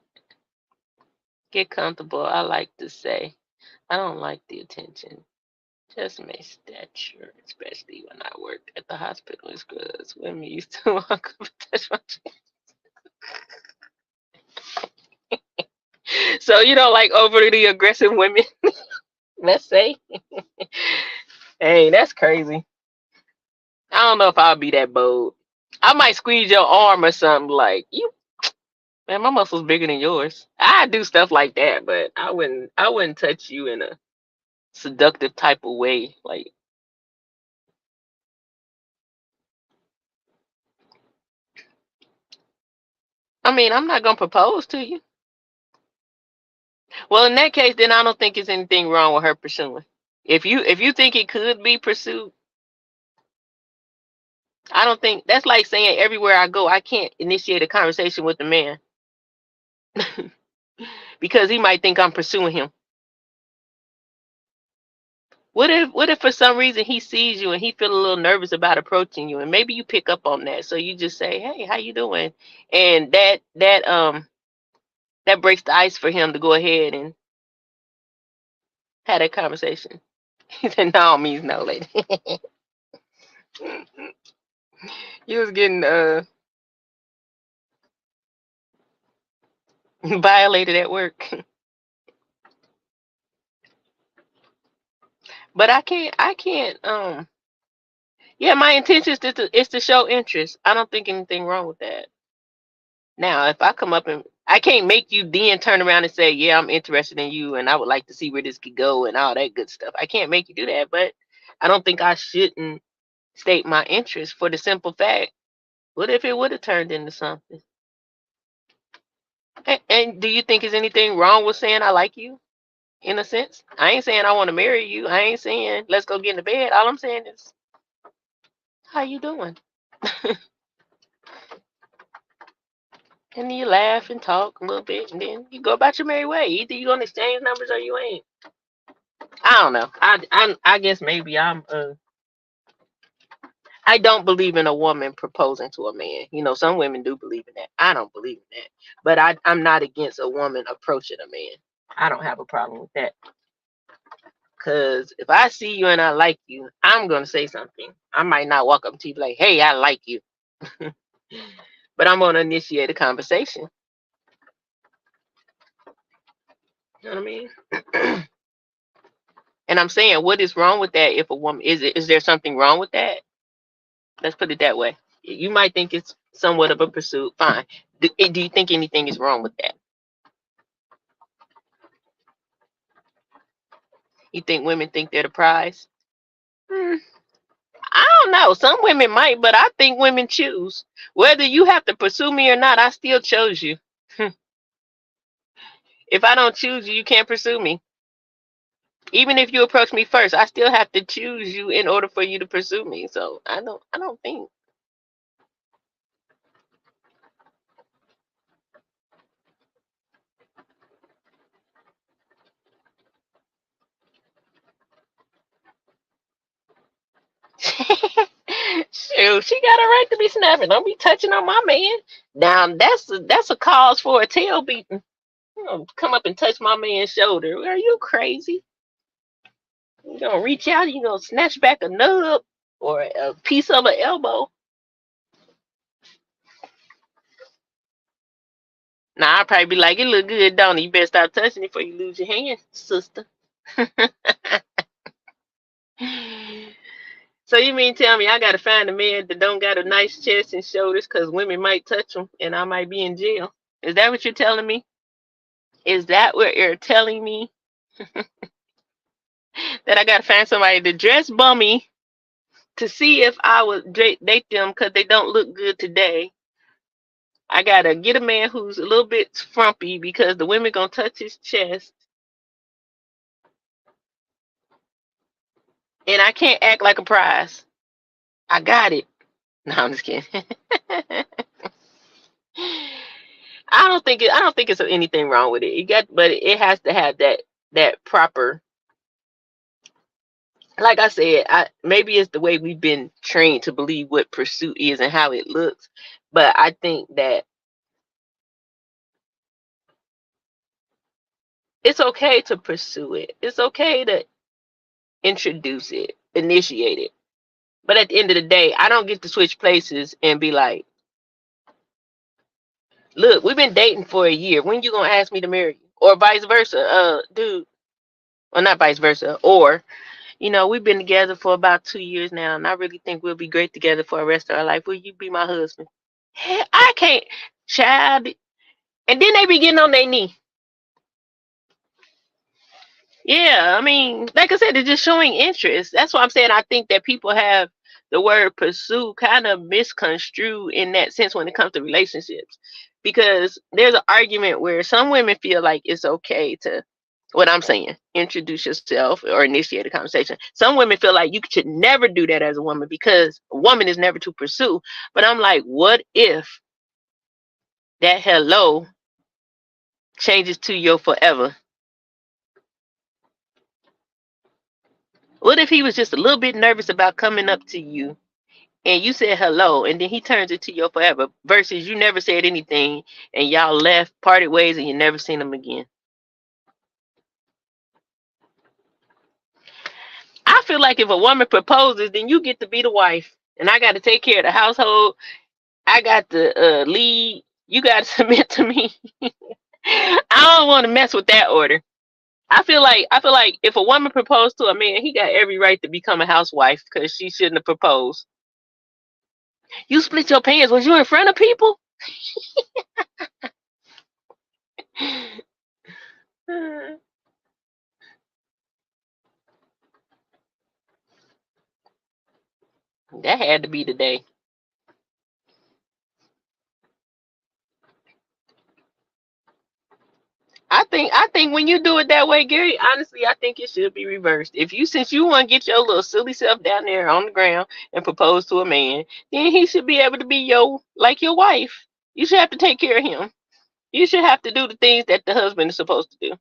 Get comfortable. I like to say. I don't like the attention. Just my stature, especially when I worked at the hospital because women used to walk up and touch my chin. So you don't like overly aggressive women, let's say. Hey, that's crazy. I don't know if I'll be that bold. I might squeeze your arm or something like you. Man, my muscles bigger than yours. I do stuff like that, but I wouldn't touch you in a seductive type of way. Like, I mean, I'm not gonna propose to you. Well, in that case, then I don't think there's anything wrong with her pursuing. If you think it could be pursued, I don't think that's like saying everywhere I go, I can't initiate a conversation with the man because he might think I'm pursuing him. What if for some reason he sees you and he feel a little nervous about approaching you and maybe you pick up on that. So you just say, "Hey, how you doing?" And that breaks the ice for him to go ahead and have that conversation. He said, "No means no, lady." You was getting violated at work. But I can't yeah, my intention is to show interest. I don't think anything wrong with that. Now, if I come up and I can't make you then turn around and say, "Yeah, I'm interested in you and I would like to see where this could go," and all that good stuff. I can't make you do that, but I don't think I shouldn't state my interest for the simple fact, what if it would have turned into something? And do you think there's anything wrong with saying I like you in a sense? I ain't saying I want to marry you. I ain't saying let's go get in the bed. All I'm saying is, how you doing? And then you laugh and talk a little bit, and then you go about your merry way. Either you gonna exchange numbers or you ain't. I don't know. I guess maybe I don't believe in a woman proposing to a man. You know, some women do believe in that. I don't believe in that. But I'm not against a woman approaching a man. I don't have a problem with that. Cause if I see you and I like you, I'm gonna say something. I might not walk up to you like, "Hey, I like you," but I'm gonna initiate a conversation. You know what I mean? And I'm saying, what is wrong with that? If a woman is there something wrong with that? Let's put it that way. You might think it's somewhat of a pursuit. Fine. Do you think anything is wrong with that? You think women think they're the prize? Hmm, I don't know. Some women might, but I think women choose. Whether you have to pursue me or not, I still chose you. If I don't choose you, you can't pursue me. Even if you approach me first, I still have to choose you in order for you to pursue me. So I don't think. Shoot, she got a right to be snapping. Don't be touching on my man. Now that's a cause for a tail beating. You know, come up and touch my man's shoulder. Are you crazy? You gonna reach out? You gonna snatch back a nub or a piece of an elbow? Nah, I'd probably be like, "It look good, don't it? You better stop touching it before you lose your hand, sister." So you mean tell me I gotta find a man that don't got a nice chest and shoulders because women might touch them and I might be in jail? Is that what you're telling me? Is that what you're telling me? That I gotta find somebody to dress bummy to see if I would date them because they don't look good today? I gotta get a man who's a little bit frumpy because the women gonna touch his chest, and I can't act like a prize. I got it. No, I'm just kidding. I don't think it's anything wrong with it. But it has to have that proper. Like I said, maybe it's the way we've been trained to believe what pursuit is and how it looks. But I think that it's okay to pursue it. It's okay to introduce it, initiate it. But at the end of the day, I don't get to switch places and be like, "Look, we've been dating for a year. When you gonna ask me to marry you?" Or vice versa. Dude, well, not vice versa. Or, we've been together for about 2 years now, and I really think we'll be great together for the rest of our life. Will you be my husband? Hell, I can't, child. And then they be getting on their knee. Yeah, I mean, like I said, it's just showing interest. That's why I'm saying I think that people have the word pursue kind of misconstrued in that sense when it comes to relationships. Because there's an argument where some women feel like it's okay to What I'm saying, introduce yourself or initiate a conversation. Some women feel like you should never do that as a woman because a woman is never to pursue. But I'm like, what if that hello changes to your forever? What if he was just a little bit nervous about coming up to you and you said hello and then he turns it to your forever versus you never said anything and y'all left, parted ways, and you never seen him again? I feel like if a woman proposes, then you get to be the wife. And I got to take care of the household. I got to lead. You got to submit to me. I don't want to mess with that order. I feel like if a woman proposed to a man, he got every right to become a housewife because she shouldn't have proposed. You split your pants. Was you in front of people? That had to be the day. I think when you do it that way, Gary, honestly, I think it should be reversed. If you since you want to get your little silly self down there on the ground and propose to a man, then he should be able to be your wife. You should have to take care of him. You should have to do the things that the husband is supposed to do.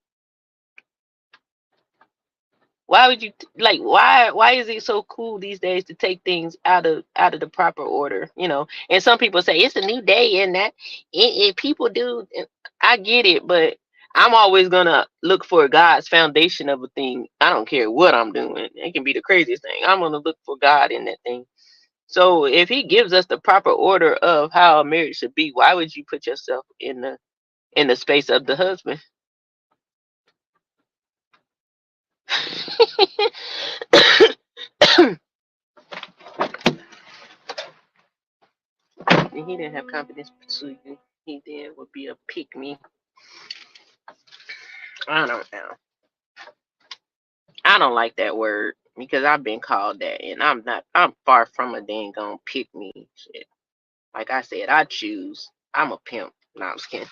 Why would you like why is it so cool these days to take things out of the proper order, and some people say it's a new day and that people do. I get it, but I'm always gonna look for God's foundation of a thing. I don't care what I'm doing. It can be the craziest thing. I'm gonna look for God in that thing. So if he gives us the proper order of how a marriage should be, why would you put yourself in the space of the husband? He didn't have confidence to pursue you. He then would be a pick me. I don't know. I don't like that word because I've been called that, and I'm not. I'm far from a dang gonna pick me shit. Like I said, I choose. I'm a pimp. No, I'm just kidding.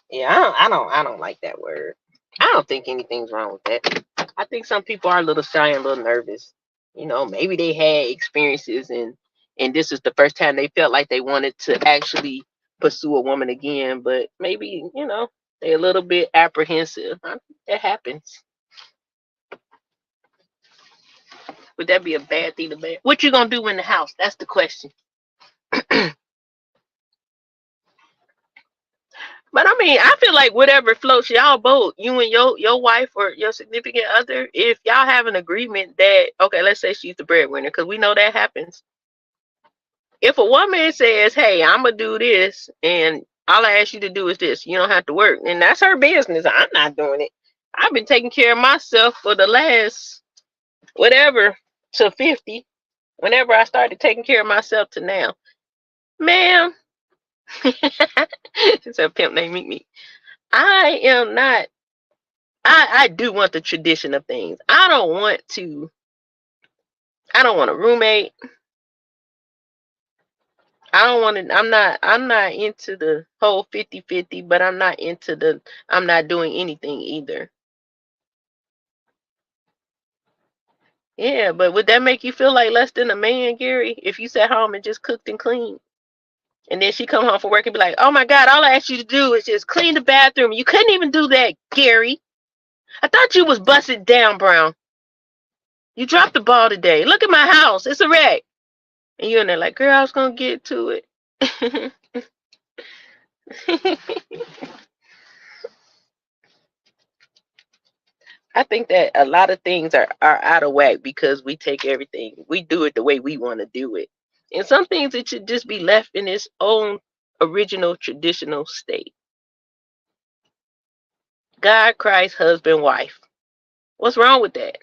Yeah, I don't like that word. I don't think anything's wrong with that. I think some people are a little shy and a little nervous. Maybe they had experiences and this is the first time they felt like they wanted to actually pursue a woman again, but maybe, they're a little bit apprehensive. That happens. Would that be a bad thing to bear? What you gonna do in the house? That's the question. But I mean, I feel like whatever floats y'all boat, you and your wife or your significant other, if y'all have an agreement that okay, let's say she's the breadwinner, because we know that happens. If a woman says, "Hey, I'm gonna do this, and all I ask you to do is this. You don't have to work," and that's her business. I'm not doing it. I've been taking care of myself for the last whatever to 50. Whenever I started taking care of myself to now, ma'am. It's a pimp named Meet Me. I am not. I do want the tradition of things. I don't want to. I don't want a roommate. I don't want to. I'm not into the whole 50-50, but I'm not into the. I'm not doing anything either. Yeah, but would that make you feel like less than a man, Gary? If you sat home and just cooked and cleaned, and then she come home from work and be like, "Oh my God, all I asked you to do is just clean the bathroom. You couldn't even do that, Gary. I thought you was busted down, Brown. You dropped the ball today. Look at my house. It's a wreck." And you're in there like, "Girl, I was gonna get to it." I think that a lot of things are out of whack because we take everything, we do it the way we want to do it. And some things it should just be left in its own original traditional state. God, Christ, husband, wife. What's wrong with that?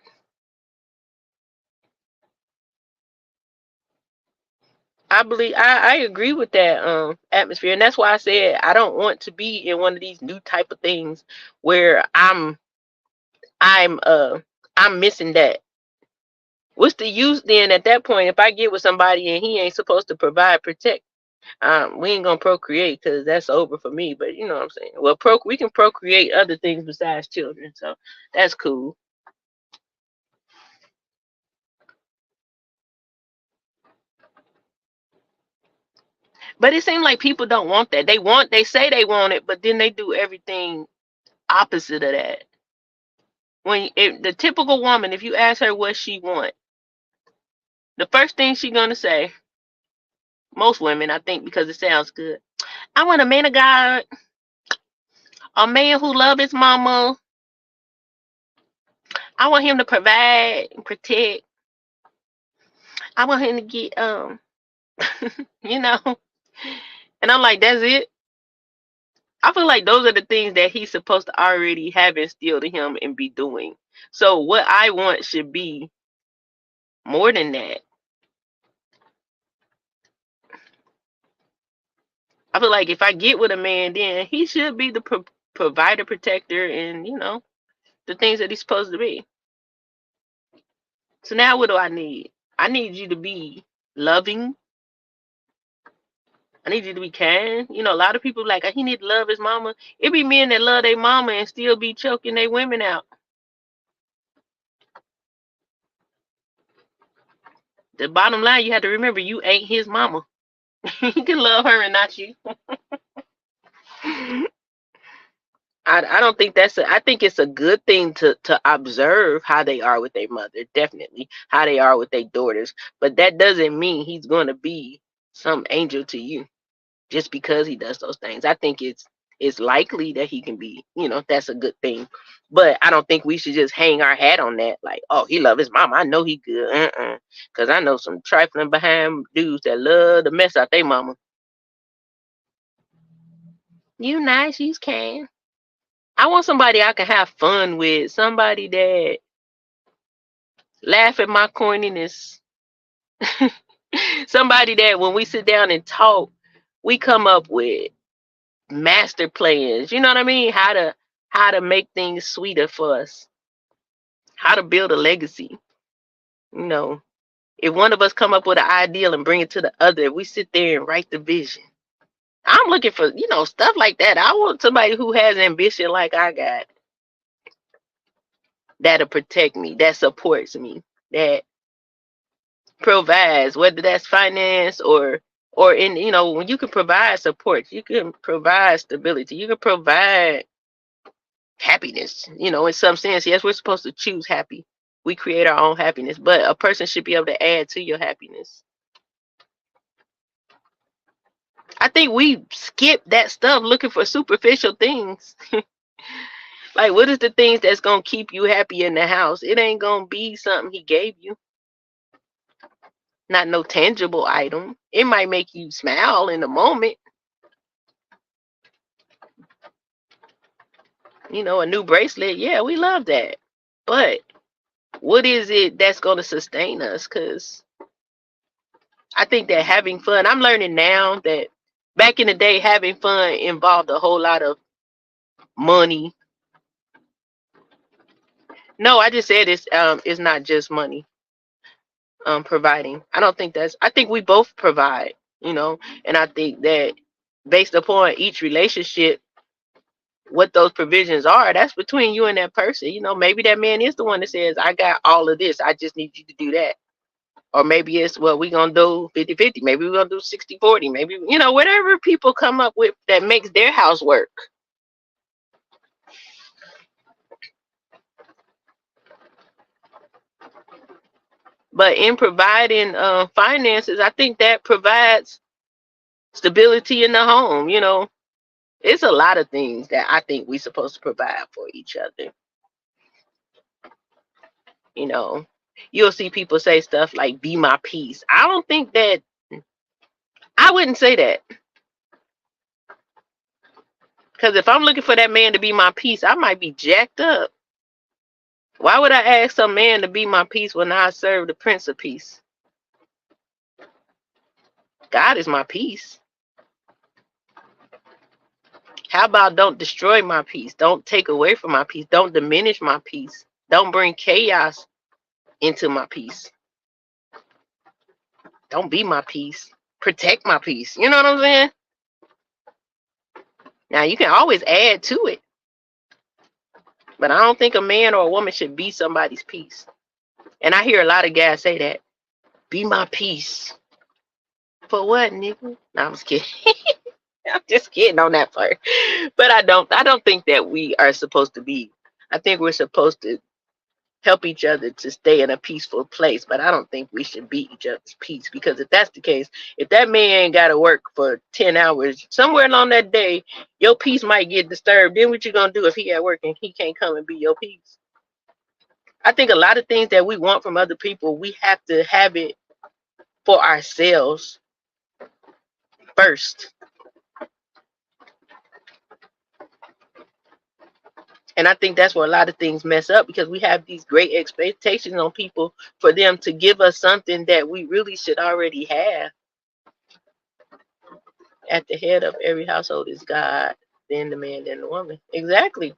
I agree with that atmosphere. And that's why I said I don't want to be in one of these new type of things where I'm I'm missing that. What's the use then at that point if I get with somebody and he ain't supposed to provide, protect? We ain't gonna procreate because that's over for me. But you know what I'm saying. Well, we can procreate other things besides children, so that's cool. But it seems like people don't want that. They say they want it, but then they do everything opposite of that. The typical woman, if you ask her what she want, the first thing she gonna say, most women, I think, because it sounds good. I want a man of God, a man who love his mama. I want him to provide and protect. I want him to get you know. And I'm like, that's it. I feel like those are the things that he's supposed to already have instilled in him and be doing. So what I want should be more than that. I feel like if I get with a man, then he should be the provider, protector, and the things that he's supposed to be. So now what do I need? I need you to be loving. I need you to be kind. A lot of people like he need to love his mama. It be men that love their mama and still be choking their women out. The bottom line, you have to remember, you ain't his mama. He can love her and not you. I don't think I think it's a good thing to observe how they are with their mother, definitely how they are with their daughters, but that doesn't mean he's going to be some angel to you just because he does those things. I think it's likely that he can be, that's a good thing, but I don't think we should just hang our hat on that, like, oh, he love his mama, I know he good. Because I know some trifling behind dudes that love to mess out their mama. You nice, you can. I want somebody I can have fun with, somebody that laugh at my corniness, somebody that when we sit down and talk, we come up with master plans. You know what I mean? How to make things sweeter for us, how to build a legacy. You know, if one of us come up with an ideal and bring it to the other, we sit there and write the vision. I'm looking for, stuff like that. I want somebody who has ambition like I got, that'll protect me, that supports me, that provides, whether that's finance or in, when you can provide support, you can provide stability, you can provide happiness, in some sense. Yes, we're supposed to choose happy. We create our own happiness, but a person should be able to add to your happiness. I think we skip that stuff looking for superficial things. Like, what is the things that's gonna keep you happy in the house? It ain't gonna be something he gave you, not no tangible item. It might make you smile in the moment. A new bracelet, yeah, we love that. But what is it that's gonna sustain us? Because I think that having fun, I'm learning now that back in the day, having fun involved a whole lot of money. No, I just said it's not just money. Providing. I think we both provide, and I think that based upon each relationship, what those provisions are, that's between you and that person. Maybe that man is the one that says, I got all of this, I just need you to do that. Or maybe it's, well, we're going to do 50-50. Maybe we're going to do 60-40. Maybe, whatever people come up with that makes their house work. But in providing finances, I think that provides stability in the home. It's a lot of things that I think we're supposed to provide for each other. You know, you'll see people say stuff like, be my peace. I don't think that, I wouldn't say that. Because if I'm looking for that man to be my peace, I might be jacked up. Why would I ask some man to be my peace when I serve the Prince of Peace? God is my peace. How about don't destroy my peace? Don't take away from my peace. Don't diminish my peace. Don't bring chaos into my peace. Don't be my peace. protect my peace. You know what I'm saying? Now you can always add to it, but I don't think a man or a woman should be somebody's peace. And I hear a lot of guys say that. Be my peace. For what, nigga? No, I'm just kidding. I'm just kidding on that part. But I don't think that we are supposed to be. I think we're supposed to help each other to stay in a peaceful place. But I don't think we should beat each other's peace, because if that's the case, if that man ain't got to work for 10 hours, somewhere along that day, your peace might get disturbed. Then what you gonna do if he at work and he can't come and be your peace? I think a lot of things that we want from other people, we have to have it for ourselves first. And I think that's where a lot of things mess up, because we have these great expectations on people for them to give us something that we really should already have. At the head of every household is God, then the man, then the woman. Exactly.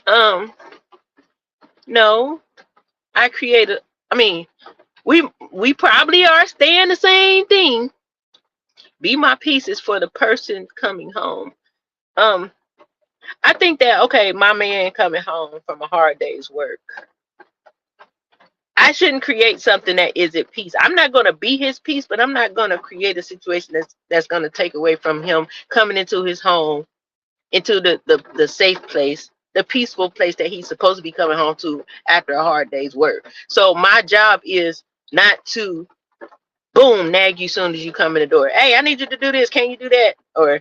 Um, no, I created, I mean, we probably are saying the same thing. Be my peace is for the person coming home. Um, I think that, okay, my man coming home from a hard day's work, I shouldn't create something that isn't peace. I'm not going to be his peace, but I'm not going to create a situation that's going to take away from him coming into his home, into the safe place, the peaceful place that he's supposed to be coming home to after a hard day's work. So my job is not to boom nag you soon as you come in the door. Hey, I need you to do this. Can you do that? Or,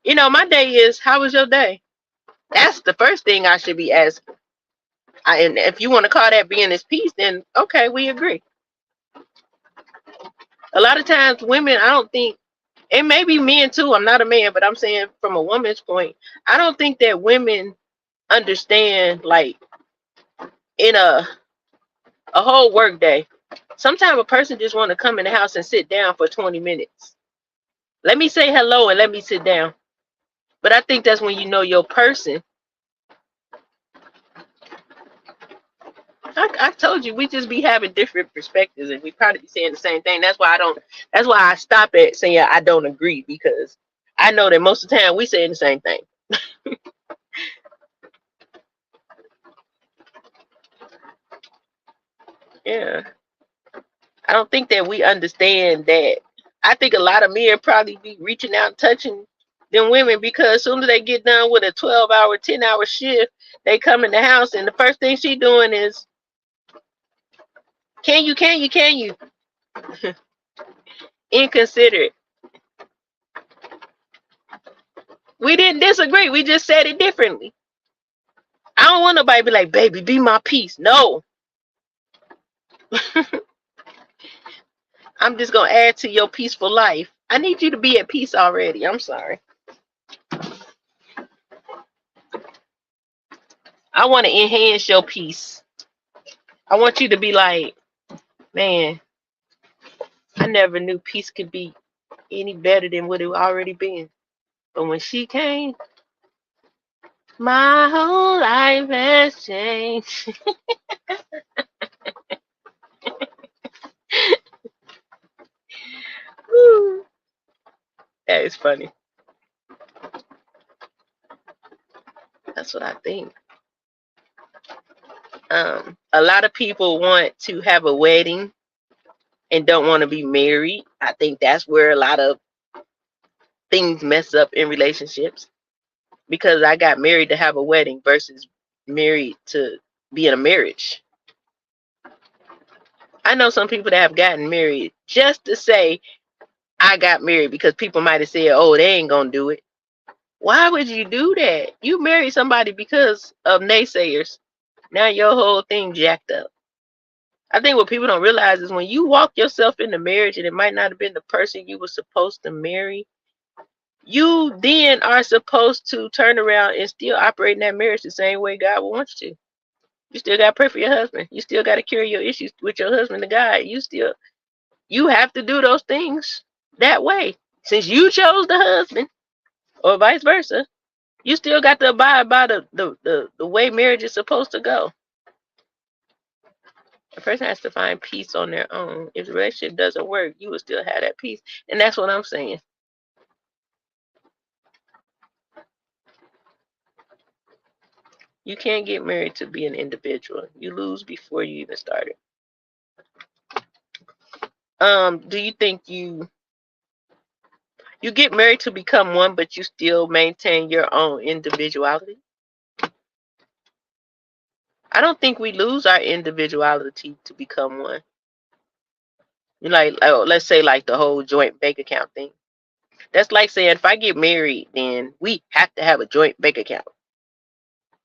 my day is, how was your day? That's the first thing I should be asking. And if you want to call that being his peace, then okay, we agree. A lot of times women, I don't think, and maybe men too, I'm not a man, but I'm saying from a woman's point, I don't think that women understand, like, in a whole work day, sometimes a person just want to come in the house and sit down for 20 minutes. Let me say hello and let me sit down. But I think that's when you know your person. I told you, we just be having different perspectives, and we probably be saying the same thing. That's why I stop at saying I don't agree, because I know that most of the time we saying the same thing. Yeah. I don't think that we understand that. I think a lot of men probably be reaching out and touching them women, because as soon as they get done with a 12-hour, 10-hour shift, they come in the house and the first thing she doing is, can you? Inconsiderate. We didn't disagree. We just said it differently. I don't want nobody to be like, baby, be my peace. No. I'm just going to add to your peaceful life. I need you to be at peace already. I'm sorry. I want to enhance your peace. I want you to be like, man, I never knew peace could be any better than what it already been. But when she came, my whole life has changed. Woo. That is funny. That's what I think. A lot of people want to have a wedding and don't want to be married. I think that's where a lot of things mess up in relationships, because I got married to have a wedding versus married to be in a marriage. I know some people that have gotten married just to say, I got married, because people might have said, oh, they ain't gonna do it. Why would you do that? You married somebody because of naysayers. Now your whole thing jacked up. I think what people don't realize is when you walk yourself into marriage and it might not have been the person you were supposed to marry, you then are supposed to turn around and still operate in that marriage the same way God wants you to. You still got to pray for your husband. You still got to carry your issues with your husband to God. You have to do those things that way. Since you chose the husband, or vice versa, You still got to abide by the way marriage is supposed to go. A person has to find peace on their own. If the relationship doesn't work, you will still have that peace. And that's what I'm saying. You can't get married to be an individual. You lose before you even started. Do you think you get married to become one, but you still maintain your own individuality? I don't think we lose our individuality to become one. Like, oh, let's say like the whole joint bank account thing. That's like saying if I get married, then we have to have a joint bank account.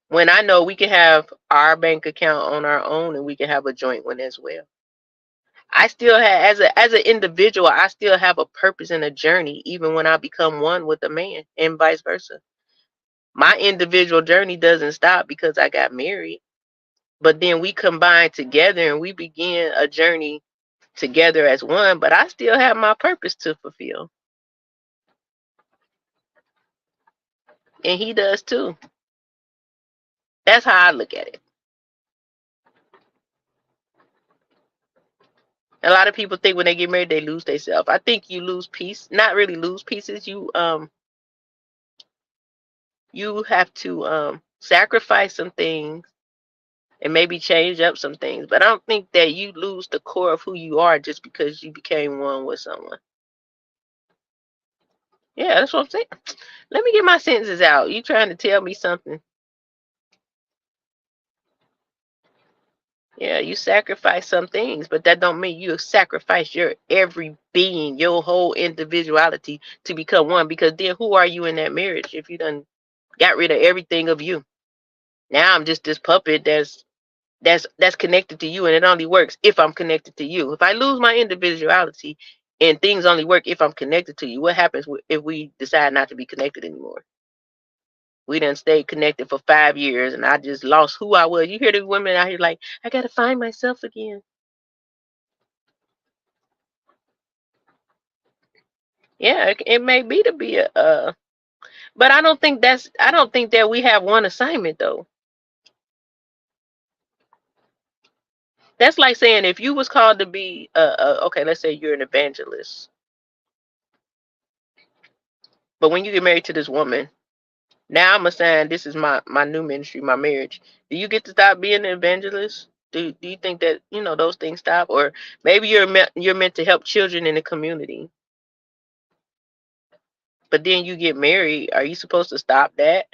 When I know we can have our bank account on our own and we can have a joint one as well. I still have as an individual, I still have a purpose and a journey, even when I become one with a man, and vice versa. My individual journey doesn't stop because I got married, but then we combine together and we begin a journey together as one. But I still have my purpose to fulfill, and he does too. That's how I look at it. A lot of people think when they get married they lose themselves. I think you lose peace. Not really lose pieces. You have to sacrifice some things and maybe change up some things. But I don't think that you lose the core of who you are just because you became one with someone. Yeah, that's what I'm saying. Let me get my sentences out. You trying to tell me something? Yeah, you sacrifice some things, but that don't mean you sacrifice your every being, your whole individuality to become one. Because then, who are you in that marriage if you done got rid of everything of you? Now I'm just this puppet that's connected to you, and it only works if I'm connected to you. If I lose my individuality and things only work if I'm connected to you, what happens if we decide not to be connected anymore? We done stayed connected for 5 years and I just lost who I was. You hear the women out here like, I gotta find myself again. Yeah, it may be to be a but I don't think that we have one assignment though. That's like saying if you was called to be okay, let's say you're an evangelist. But when you get married to this woman, now I'm assigned this is my new ministry, my marriage. Do you get to stop being an evangelist? Do you think that, those things stop, or maybe you're meant to help children in the community? But then you get married. Are you supposed to stop that?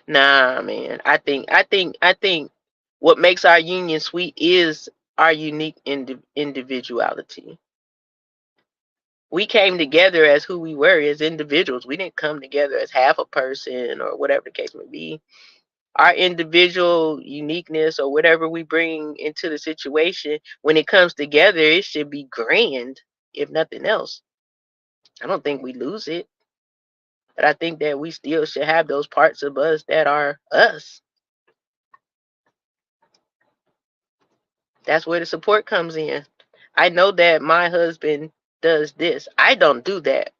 Nah, man. I think what makes our union sweet is our unique individuality. We came together as who we were as individuals. We didn't come together as half a person or whatever the case may be. Our individual uniqueness or whatever we bring into the situation, when it comes together, it should be grand, if nothing else. I don't think we lose it, but I think that we still should have those parts of us that are us. That's where the support comes in. I know that my husband does this. I don't do that.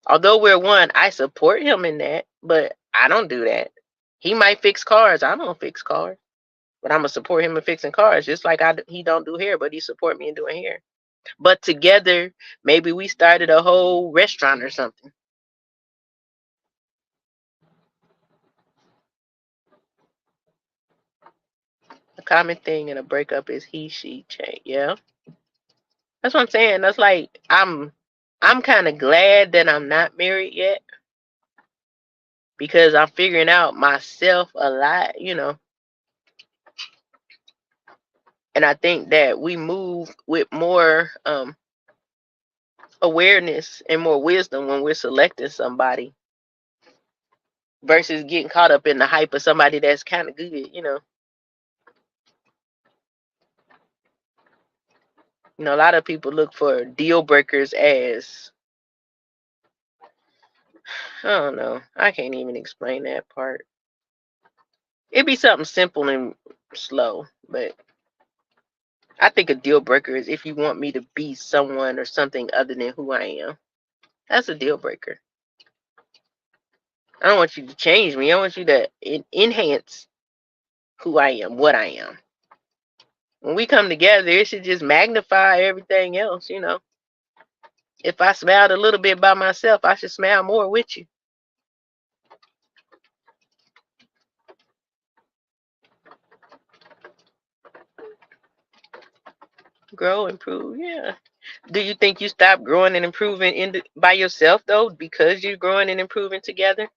Although we're one, I support him in that, but I don't do that. He might fix cars. I don't fix cars, but I'm gonna support him in fixing cars, just like he don't do hair, but he support me in doing hair. But together, maybe we started a whole restaurant or something. A common thing in a breakup is he, she change. Yeah, that's what I'm saying. That's like I'm kind of glad that I'm not married yet because I'm figuring out myself a lot. And I think that we move with more awareness and more wisdom when we're selecting somebody versus getting caught up in the hype of somebody that's kind of good. A lot of people look for deal breakers as I don't know. I can't even explain that part. It'd be something simple and slow. But I think a deal breaker is if you want me to be someone or something other than who I am. That's a deal breaker. I don't want you to change me. I want you to enhance who I am, what I am. When we come together, it should just magnify everything else, you know. If I smiled a little bit by myself, I should smile more with you. Grow, improve, yeah. Do you think you stop growing and improving by yourself though, because you're growing and improving together?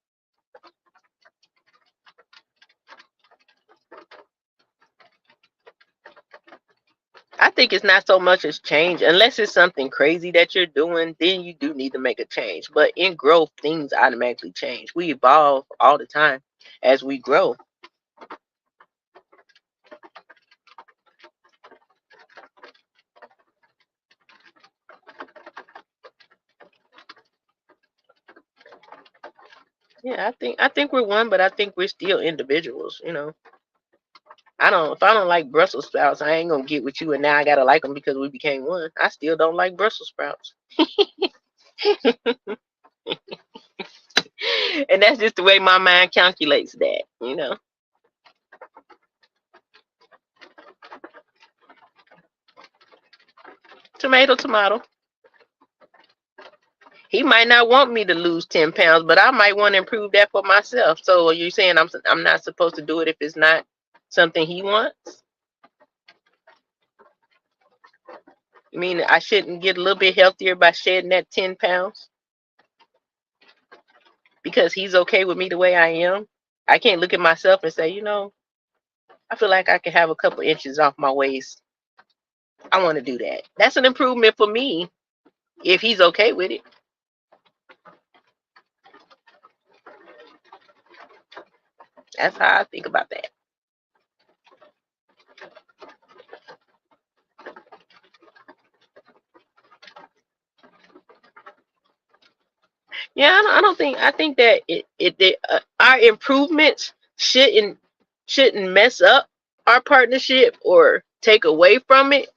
I think it's not so much as change, unless it's something crazy that you're doing, then you do need to make a change. But in growth, things automatically change. We evolve all the time as we grow. Yeah, I think we're one, but I think we're still individuals, you know. If I don't like Brussels sprouts, I ain't gonna get with you and now I gotta like them because we became one. I still don't like Brussels sprouts. And that's just the way my mind calculates that, you know. Tomato, tomato. He might not want me to lose 10 pounds, but I might want to improve that for myself. So are you saying I'm not supposed to do it if it's not something he wants? You mean I shouldn't get a little bit healthier by shedding that 10 pounds because he's okay with me the way I am? I can't look at myself and say, you know, I feel like I can have a couple inches off my waist. I want to do that. That's an improvement for me if he's okay with it. That's how I think about that. Yeah, I don't think. I think that our improvements shouldn't mess up our partnership or take away from it.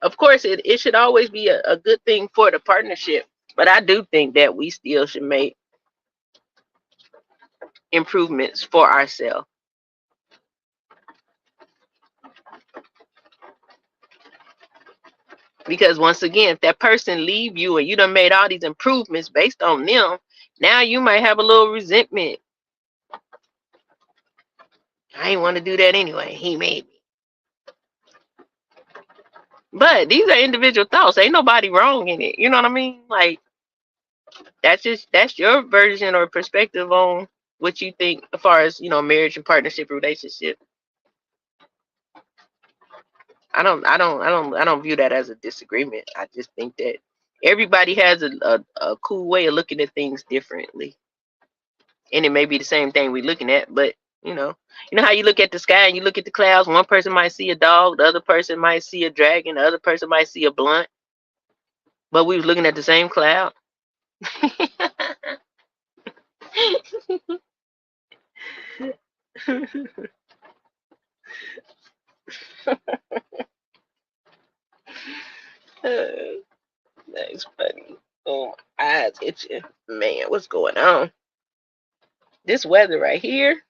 Of course, it should always be a good thing for the partnership. But I do think that we still should make improvements for ourselves. Because once again, if that person leave you and you done made all these improvements based on them, now you might have a little resentment. I ain't want to do that anyway. He made me. But these are individual thoughts. Ain't nobody wrong in it. You know what I mean? Like that's your version or perspective on what you think as far as, you know, marriage and partnership relationship. I don't view that as a disagreement. I just think that everybody has a cool way of looking at things differently. And it may be the same thing we're looking at, but you know how you look at the sky and you look at the clouds. One person might see a dog, the other person might see a dragon, the other person might see a blunt, but we was looking at the same cloud. That's funny. Oh, my eyes itching. Man, what's going on? This weather right here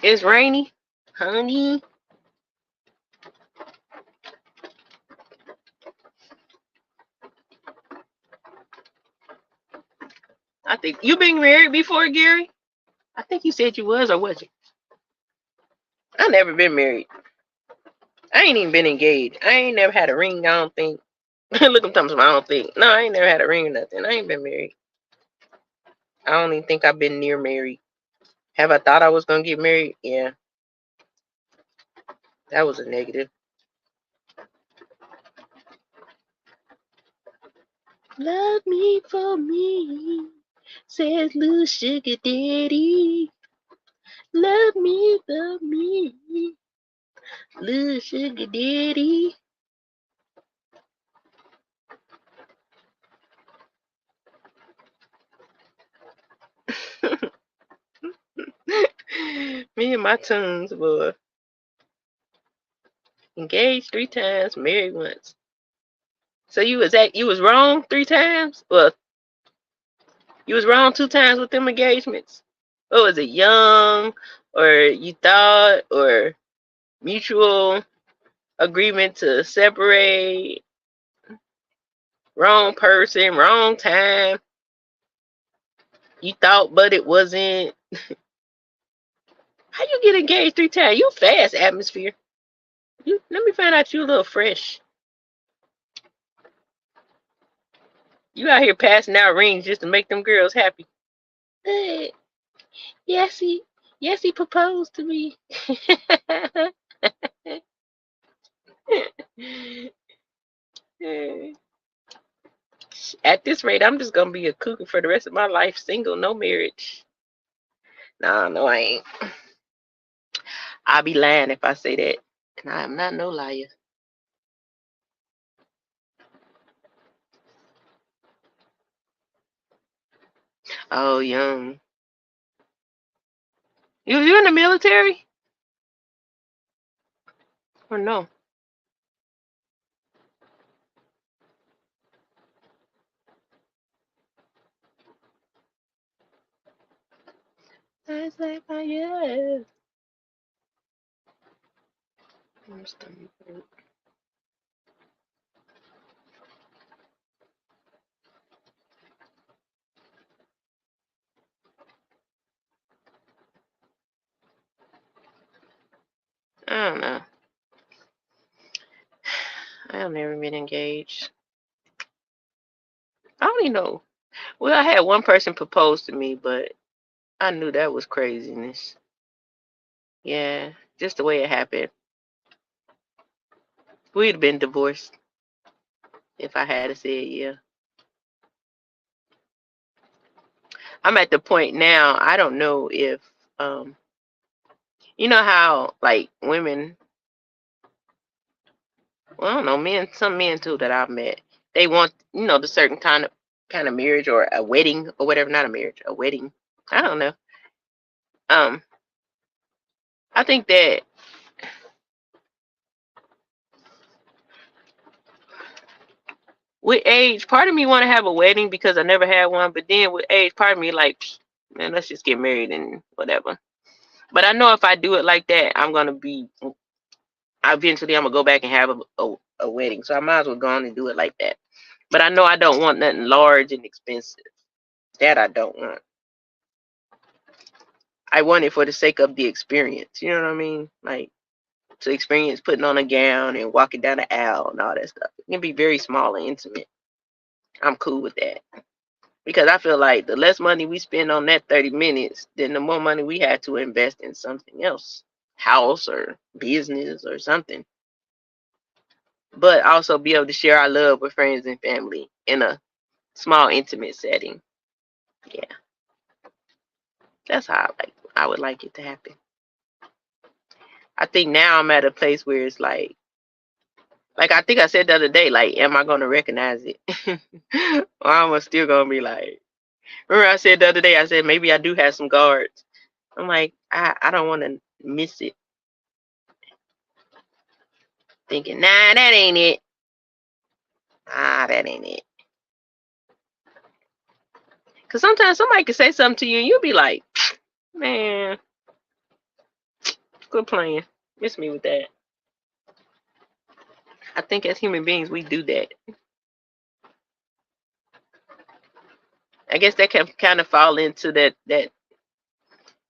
is rainy, honey. I think you been married before, Gary. I think you said you was, or was you? I never been married. I ain't even been engaged. I ain't never had a ring. I don't think. Look, I'm talking about. I don't think. No, I ain't never had a ring or nothing. I ain't been married. I don't even think I've been near married. Have I thought I was gonna get married? Yeah, that was a negative. Love me for me, says little sugar daddy. Love me for me, little sugar daddy. Me and my tunes were engaged 3 times, married once. So you was wrong 3 times? Well, you was wrong 2 times with them engagements. What was it, young, or you thought, or mutual agreement to separate, wrong person, wrong time, you thought but it wasn't. How you get engaged 3 times? You fast, atmosphere. You let me find out you a little fresh. You out here passing out rings just to make them girls happy. Hey, yes he proposed to me. At this rate, I'm just gonna be a cougar for the rest of my life, single, no marriage. Nah, no, I ain't. I'll be lying if I say that. And I am not no liar. Oh, young. You in the military? Or no? I like my yes. I don't know. I have never been engaged. I don't even know. Well, I had one person propose to me, but I knew that was craziness. Yeah, just the way it happened. We'd have been divorced if I had said yeah. I'm at the point now, I don't know if, um, you know how, like, women, well, I don't know, some men too that I've met, they want, the certain kind of marriage or a wedding or whatever, not a marriage, a wedding. I don't know. Um, I think that with age, part of me want to have a wedding because I never had one, but then with age, part of me like, man, let's just get married and whatever. But I know if I do it like that, eventually I'm gonna go back and have a wedding. So I might as well go on and do it like that. But I know I don't want nothing large and expensive. That I don't want. I want it for the sake of the experience. You know what I mean? Like to experience putting on a gown and walking down the aisle and all that stuff. It can be very small and intimate. I'm cool with that. Because I feel like the less money we spend on that 30 minutes, then the more money we have to invest in something else. House or business or something. But also be able to share our love with friends and family in a small intimate setting. Yeah. That's how I would like it to happen. I think now I'm at a place where it's like I think I said the other day, like, am I gonna recognize it? Or am I still gonna be like, remember I said the other day, I said maybe I do have some guards. I'm like, I don't wanna miss it. Thinking, nah, that ain't it. Ah, that ain't it. Cause sometimes somebody can say something to you and you'll be like, man, good playing. Miss me with that. I think as human beings we do that. I guess that can kind of fall into that.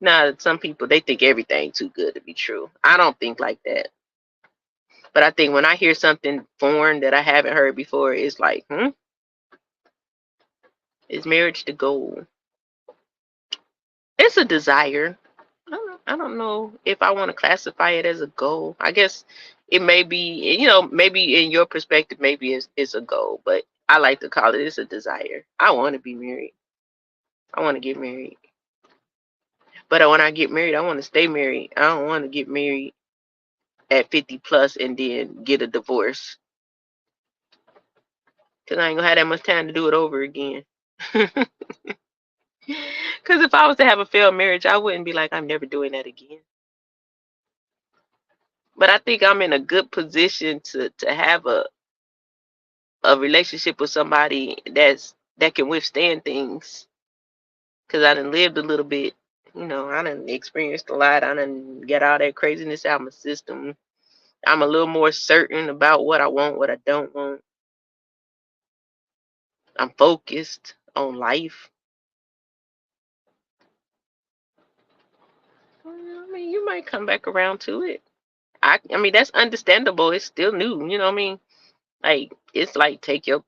Now, some people they think everything too good to be true. I don't think like that. But I think when I hear something foreign that I haven't heard before, it's like, is marriage the goal? It's a desire. I don't know if I want to classify it as a goal. I guess it may be, maybe in your perspective, maybe it's a goal, but I like to call it's a desire. I want to be married. I want to get married. But when I get married, I want to stay married. I don't want to get married at 50 plus and then get a divorce. Because I ain't going to have that much time to do it over again. Because if I was to have a failed marriage, I wouldn't be like, I'm never doing that again. But I think I'm in a good position to have a relationship with somebody that can withstand things. Cause I done lived a little bit. You know, I done experienced a lot. I done get all that craziness out of my system. I'm a little more certain about what I want, what I don't want. I'm focused on life. Well, I mean, you might come back around to it. I mean, that's understandable. It's still new. You know what I mean? Like it's like take your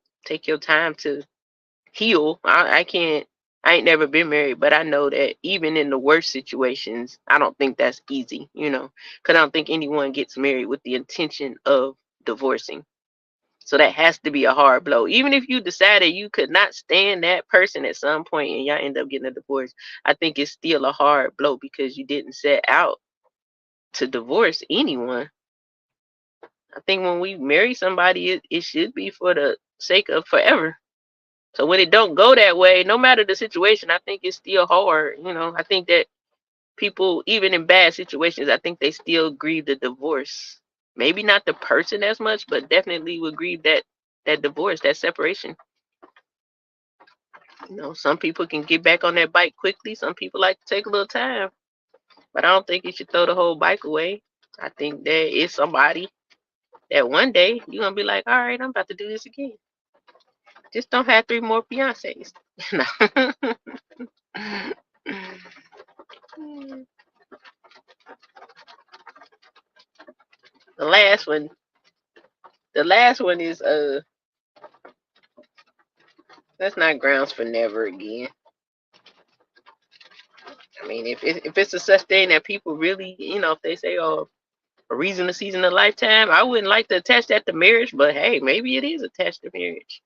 time to heal. I can't. I ain't never been married, but I know that even in the worst situations, I don't think that's easy. You know, because I don't think anyone gets married with the intention of divorcing. So that has to be a hard blow. Even if you decided you could not stand that person at some point and y'all end up getting a divorce, I think it's still a hard blow because you didn't set out to divorce anyone. I think when we marry somebody, it should be for the sake of forever. So when it don't go that way, no matter the situation, I think it's still hard. You know, I think that people, even in bad situations, I think they still grieve the divorce. Maybe not the person as much, but definitely would grieve that divorce, that separation. You know, some people can get back on that bike quickly. Some people like to take a little time. But I don't think you should throw the whole bike away. I think there is somebody that one day you're gonna be like, all right, I'm about to do this again. Just don't have three more fiancés. the last one, the last one is that's not grounds for never again. I mean, if it's a such thing that people really, you know, if they say, oh, a reason, a season, a lifetime, I wouldn't like to attach that to marriage, but hey, maybe it is attached to marriage.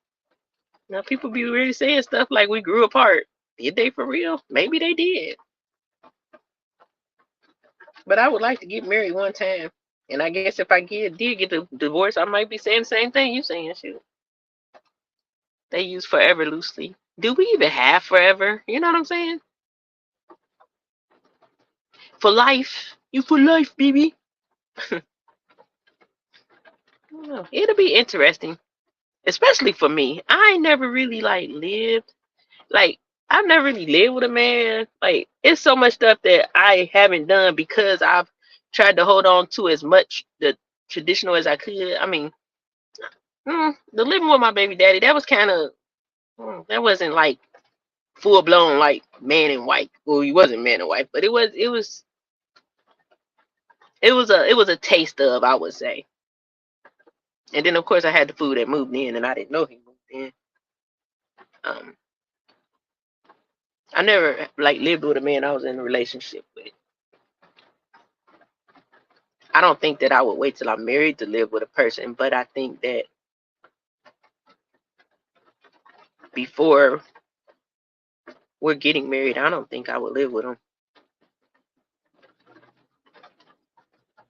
Now, people be really saying stuff like we grew apart. Did they for real? Maybe they did. But I would like to get married one time. And I guess if I did get the divorce, I might be saying the same thing you saying. Shoot, they use forever loosely. Do we even have forever? You know what I'm saying? For life. You for life, baby. It'll be interesting, especially for me. I ain't never really like lived like I've never really lived with a man. Like it's so much stuff that I haven't done because I've tried to hold on to as much the traditional as I could. I mean, the living with my baby daddy, that was kind of that wasn't like full blown like man and wife. Well, he wasn't man and wife, but it was a taste of, I would say. And then of course I had the food that moved in, and I didn't know he moved in. Um, I never like lived with a man I was in a relationship with. I don't think that I would wait till I'm married to live with a person, but I think that before we're getting married, I don't think I would live with them.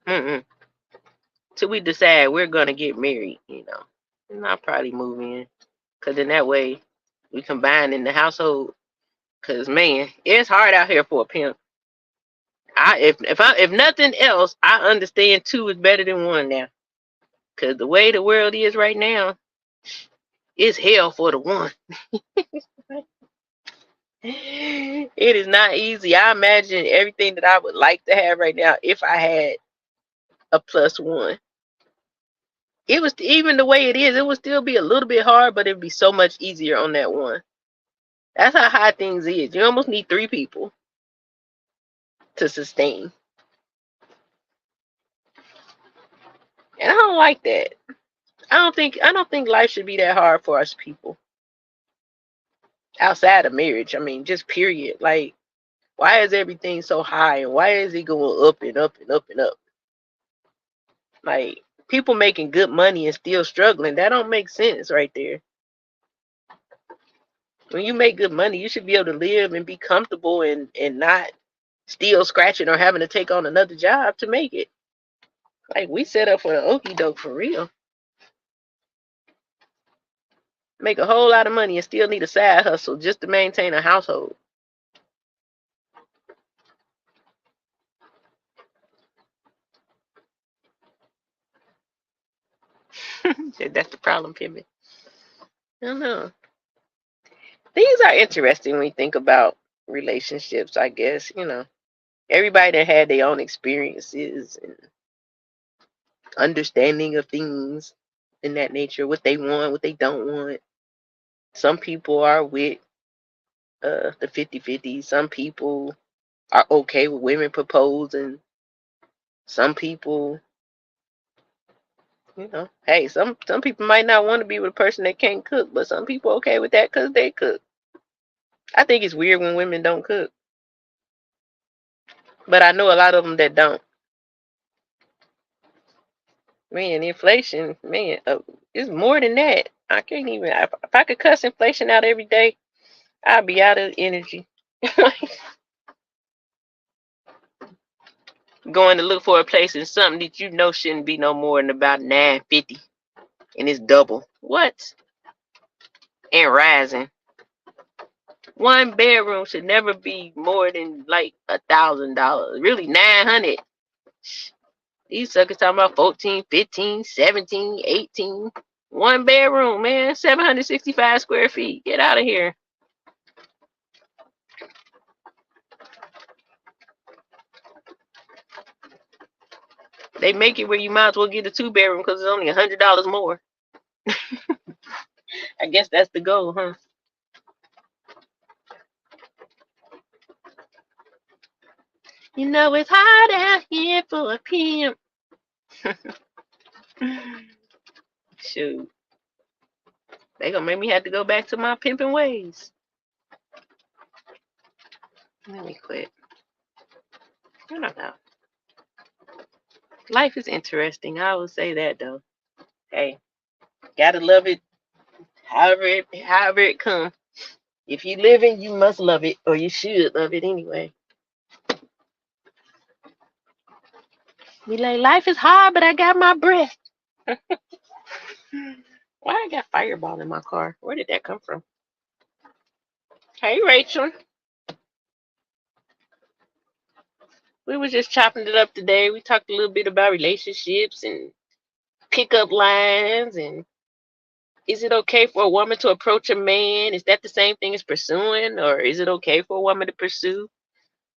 Mm-mm. Till we decide we're gonna get married, you know, and I'll probably move in, cause in that way we combine in the household. Cause man, it's hard out here for a pimp. If nothing else, I understand two is better than one now. Cause the way the world is right now, it's hell for the one. It is not easy. I imagine everything that I would like to have right now if I had a plus one. It was even the way it is, it would still be a little bit hard, but it'd be so much easier on that one. That's how high things is. You almost need three people to sustain. And I don't like that. I don't think life should be that hard for us people. Outside of marriage. I mean, just period. Like, why is everything so high and why is it going up and up and up and up? Like people making good money and still struggling. That don't make sense right there. When you make good money, you should be able to live and be comfortable and not still scratching or having to take on another job to make it. Like we set up for the okie doke for real. Make a whole lot of money and still need a side hustle just to maintain a household. Said that's the problem, Pimmy. I don't know. Things are interesting when you think about relationships, I guess. Everybody that had their own experiences and understanding of things in that nature, what they want, what they don't want. Some people are with the 50-50. Some people are okay with women proposing. Some people, hey, some people might not want to be with a person that can't cook, but some people okay with that because they cook. I think it's weird when women don't cook, but I know a lot of them that don't. Man, inflation, man, it's more than that. I can't even. If I could cuss inflation out every day, I'd be out of energy. Going to look for a place in something that shouldn't be no more than about 950, and it's double. What? And rising. One bedroom should never be more than like $1,000. Really, 900. These suckers talking about 14, 15, 17, 18. One bedroom, man, 765 square feet. Get out of here. They make it where you might as well get a 2-bedroom because it's only $100 more. I guess that's the goal, huh? It's hard out here for a pimp. Shoot. They gonna make me have to go back to my pimping ways. Let me quit. I don't know. Life is interesting. I will say that though. Hey, gotta love it however it comes. If you living, you must love it, or you should love it anyway. Be like, life is hard, but I got my breath. Why I got Fireball in my car? Where did that come from? Hey, Rachel. We were just chopping it up today. We talked a little bit about relationships and pickup lines, and is it okay for a woman to approach a man? Is that the same thing as pursuing, or is it okay for a woman to pursue?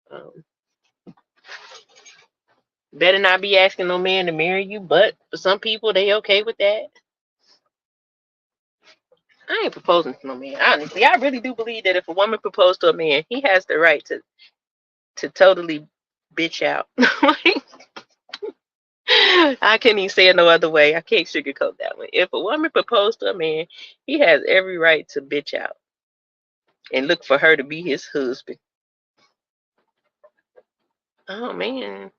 Um, Better not be asking no man to marry you, but for some people, they okay with that. I ain't proposing to no man. Honestly, I really do believe that if a woman proposed to a man, he has the right to totally bitch out. I can't even say it no other way. I can't sugarcoat that one. If a woman proposed to a man, he has every right to bitch out and look for her to be his husband. Oh man,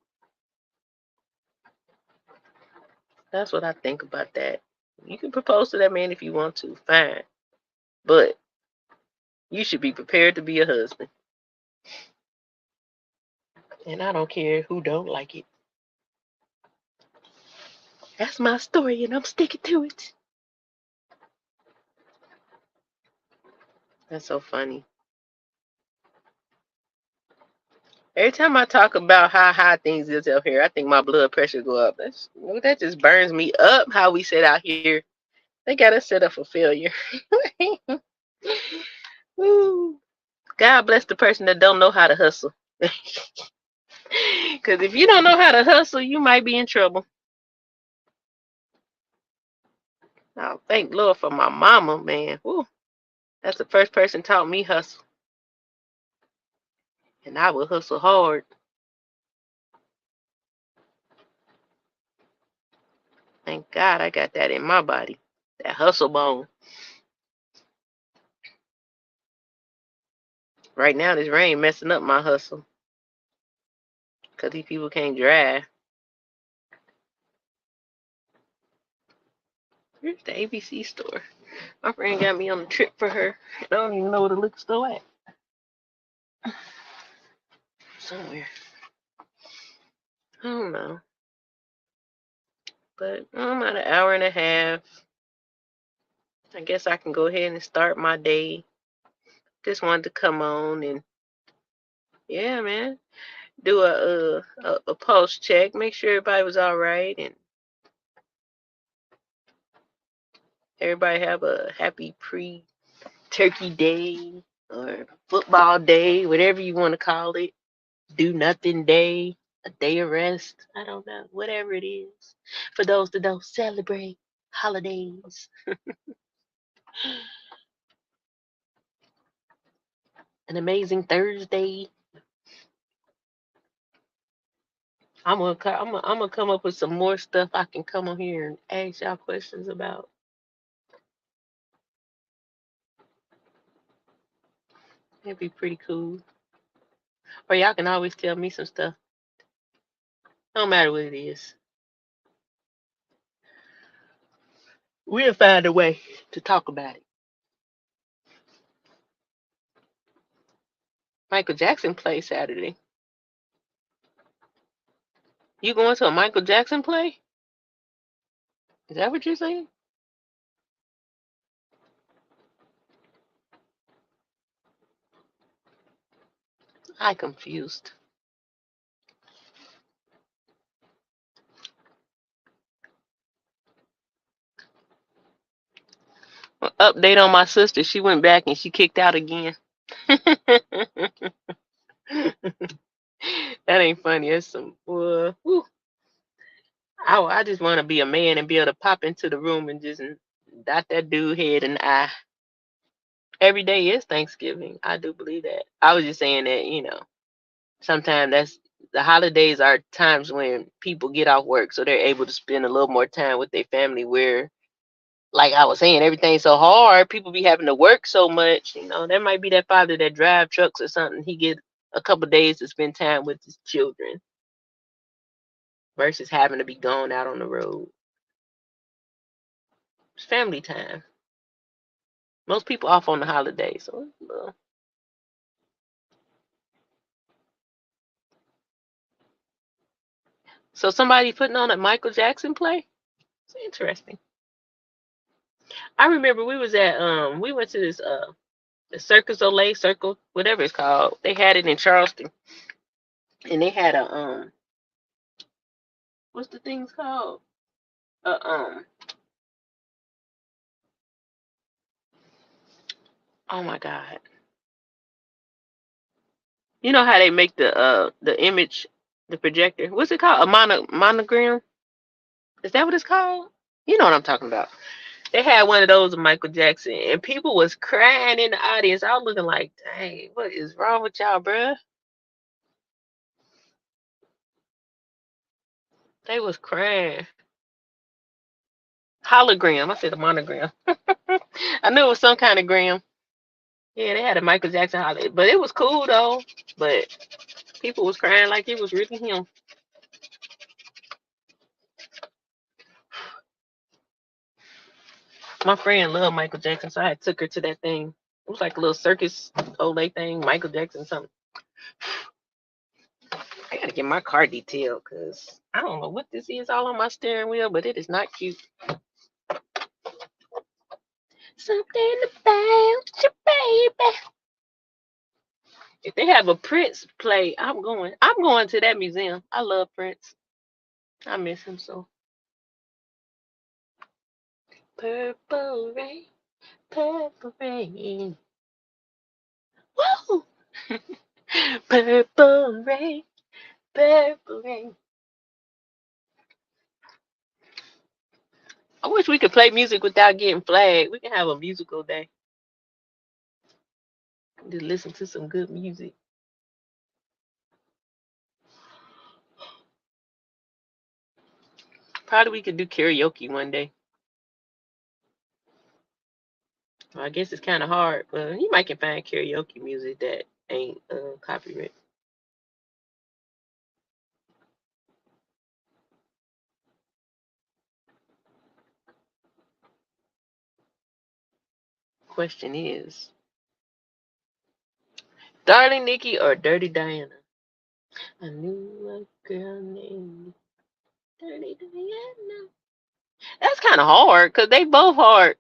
that's what I think about that. You can propose to that man if you want to, fine, but you should be prepared to be a husband. And I don't care who don't like it. That's my story, and I'm sticking to it. That's so funny. Every time I talk about how high things is out here, I think my blood pressure go up. That just burns me up. How we sit out here, they got us set up for failure. Woo. God bless the person that don't know how to hustle. Because if you don't know how to hustle, you might be in trouble. Oh, thank Lord for my mama, man. Woo. That's the first person taught me hustle. And I will hustle hard. Thank God I got that in my body. That hustle bone. Right now, this rain messing up my hustle. Because these people can't drive. Here's the ABC store. My friend got me on a trip for her. I don't even know where the liquor store at. Somewhere. I don't know. But I'm at an hour and a half. I guess I can go ahead and start my day. Just wanted to come on and yeah, man. Do a pulse check. Make sure everybody was all right and Everybody have a happy pre-turkey day or football day, whatever you want to call it. Do nothing day, a day of rest. I don't know, whatever it is. For those that don't celebrate holidays, an amazing Thursday. I'm gonna come up with some more stuff I can come on here and ask y'all questions about. It'd be pretty cool. Or y'all can always tell me some stuff. No matter what it is, we'll find a way to talk about it. Michael Jackson plays Saturday. You going to a Michael Jackson play? Is that what you're saying? I confused. Update on my sister. She went back and she kicked out again. That ain't funny. That's some. I just want to be a man and be able to pop into the room and just dot that dude head and eye. Every day is Thanksgiving. I do believe that. I was just saying that, sometimes that's the holidays are times when people get off work, so they're able to spend a little more time with their family. Where, like I was saying, everything's so hard. People be having to work so much. There might be that father that drive trucks or something. He get a couple days to spend time with his children versus having to be gone out on the road. It's family time. Most people off on the holidays, so. So somebody putting on a Michael Jackson play. It's interesting. I remember we went to this the Circus Olay Circle, whatever it's called. They had it in Charleston, and they had a what's the things called? Uh, um, oh my God, you know how they make the image, the projector? What's it called? A monogram? Is that what it's called? You know what I'm talking about. They had one of those of Michael Jackson, and people was crying in the audience. I was looking like, dang, what is wrong with y'all, bruh? They was crying. Hologram. I said a monogram. I knew it was some kind of gram. Yeah, they had a Michael Jackson holiday, but it was cool though. But people was crying like it was really him. My friend loved Michael Jackson, so I took her to that thing. It was like a little circus Olay thing, Michael Jackson something. I gotta get my car detailed because I don't know what this is all on my steering wheel, but it is not cute. Something about you, baby. If they have a Prince play, I'm going. I'm going to that museum. I love Prince. I miss him so. Purple rain, purple rain. Woo! Purple rain, purple rain. I wish we could play music without getting flagged. We can have a musical day. Just listen to some good music. Probably we could do karaoke one day. Well, I guess it's kind of hard, but you might can find karaoke music that ain't copyright. Question is, Darling Nikki or Dirty Diana? I knew a girl named Dirty Diana. That's kind of hard because they both hard.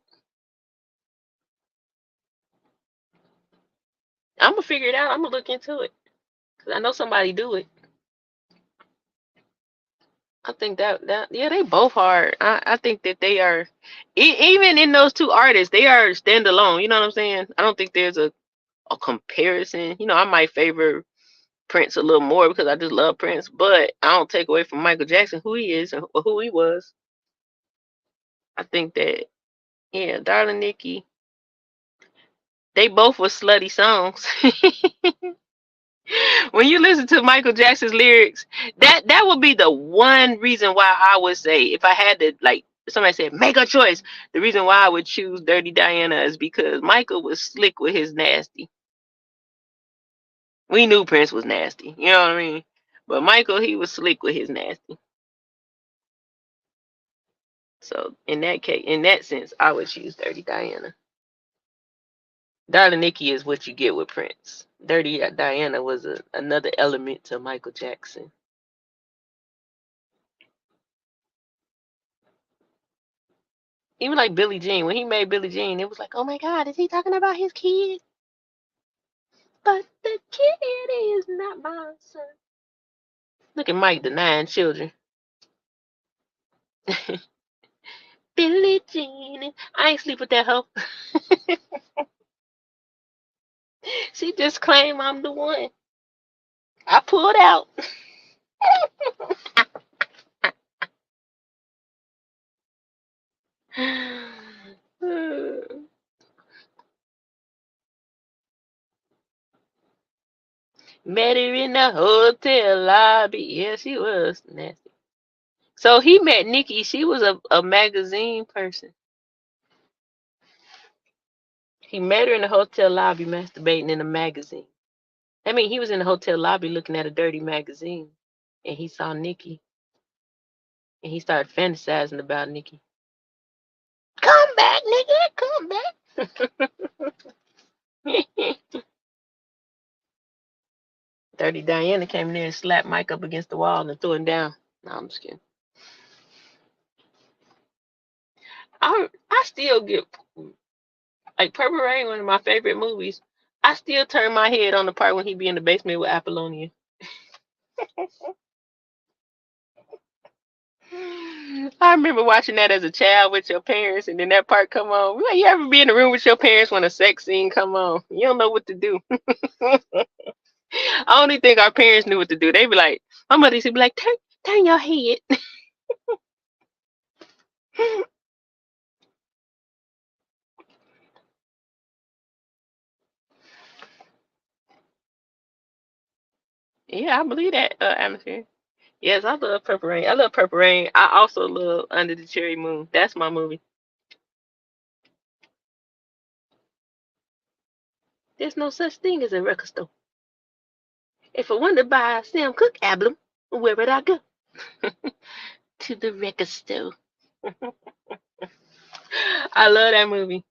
I'm gonna figure it out. I'm gonna look into it because I know somebody do it. I think that yeah, they both hard. I think that they are even in those two artists, they are standalone. You know what I'm saying? I don't think there's a comparison. You know, I might favor Prince a little more because I just love Prince, but I don't take away from Michael Jackson who he is and who he was. I think that yeah, Darling Nikki, they both were slutty songs. When you listen to Michael Jackson's lyrics, that would be the one reason why I would say if I had to like somebody said make a choice, the reason why I would choose Dirty Diana is because Michael was slick with his nasty. We knew Prince was nasty, you know what I mean? But Michael, he was slick with his nasty. So in that case, in that sense, I would choose Dirty Diana. Darling Nikki is what you get with Prince. Dirty Diana was another element to Michael Jackson. Even like Billie Jean, when he made Billie Jean, it was like, oh my God, is he talking about his kid? But the kid is not my son. Look at Mike denying children. Billie Jean, I ain't sleep with that hoe. She just claimed I'm the one. I pulled out. Met her in the hotel lobby. Yeah, she was nasty. So he met Nikki. She was a magazine person. He met her in the hotel lobby masturbating in a magazine. I mean, he was in the hotel lobby looking at a dirty magazine, and he saw Nikki, and he started fantasizing about Nikki. Come back, nigga, come back. Dirty Diana came in there and slapped Mike up against the wall and threw him down. No, I'm just kidding. I still get like Purple Rain, one of my favorite movies. I still turn my head on the part when he be in the basement with Apollonia. I remember watching that as a child with your parents, and then that part come on. Like, you ever be in the room with your parents when a sex scene come on? You don't know what to do. I only think our parents knew what to do. They be like, my mother used to be like, turn your head. Yeah, I believe that atmosphere. Yes, I love Purple Rain. I love Purple Rain. I also love Under the Cherry Moon. That's my movie. There's no such thing as a record store. If I wanted to buy a Sam Cooke album, where would I go? To the record store. I love that movie.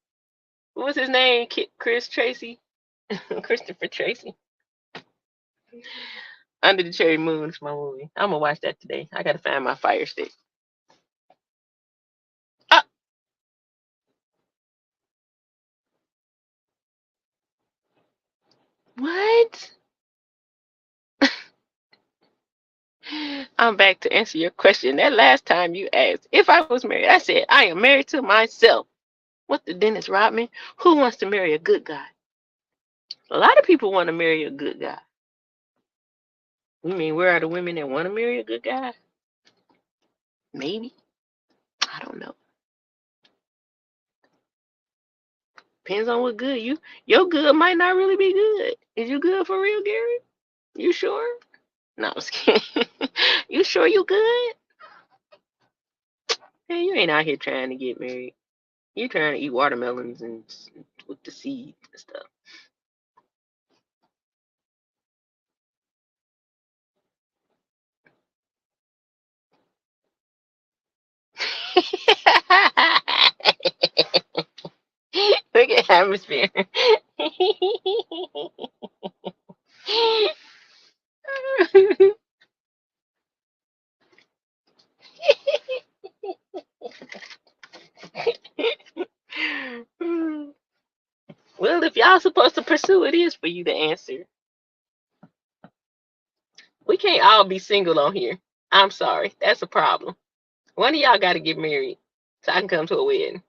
What was his name? Chris Tracy? Christopher Tracy. Under the Cherry Moon is my movie. I'm gonna watch that today. I gotta find my fire stick. Ah, what? I'm back to answer your question. That last time you asked if I was married, I said I am married to myself. What the Dennis Rodman? Who wants to marry a good guy? A lot of people want to marry a good guy. You mean where are the women that want to marry a good guy? Maybe. I don't know. Depends on what good your good might not really be good. Is you good for real, Gary? You sure? No, I'm just kidding. You sure you good? Hey, you ain't out here trying to get married. You trying to eat watermelons and with the seeds and stuff. Look at atmosphere. Well, if y'all supposed to pursue, it is for you to answer. We can't all be single on here. I'm sorry. That's a problem. One of y'all got to get married so I can come to a wedding.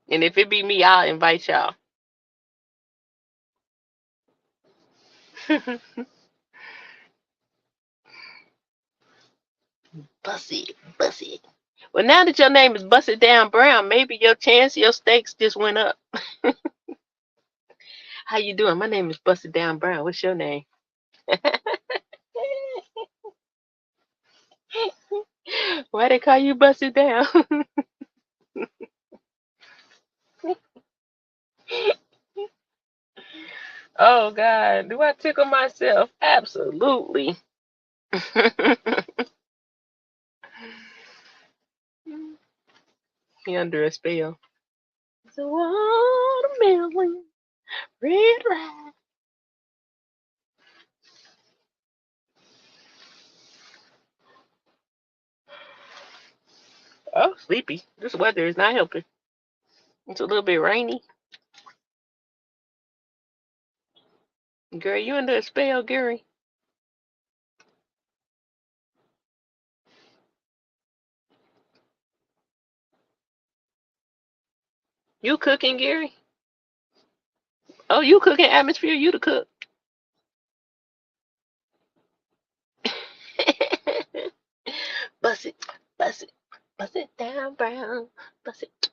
And if it be me, I'll invite y'all. Bust it, bust it. Well, now that your name is Busted Down Brown, maybe your chance, your stakes just went up. How you doing? My name is Busted Down Brown. What's your name? Why they call you Busted Down? Oh God, do I tickle myself? Absolutely. He under a spell. It's a watermelon, red rice. Oh, sleepy. This weather is not helping. It's a little bit rainy. Girl, you under a spell, Gary? You cooking, Gary? Oh, you cooking atmosphere? You the cook. Bust it, bust it, bust it down, brown. Bust it.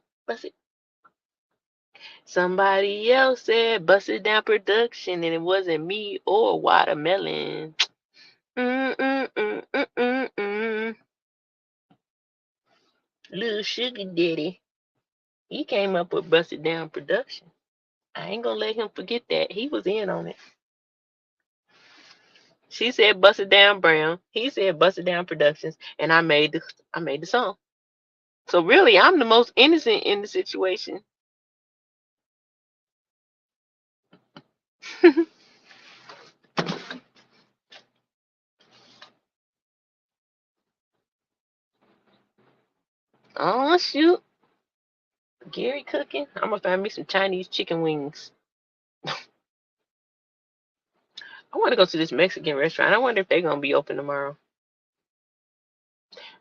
Somebody else said bust it down production, and it wasn't me or watermelon. Mm mm mm mm mm mm. Little sugar daddy, he came up with bust it down production. I ain't gonna let him forget that. He was in on it. She said bust it down brown. He said bust it down productions, and I made the song. So really, I'm the most innocent in the situation. Oh shoot, Gary cooking. I'm gonna find me some Chinese chicken wings. I want to go to this Mexican restaurant. I wonder if they're gonna be open tomorrow.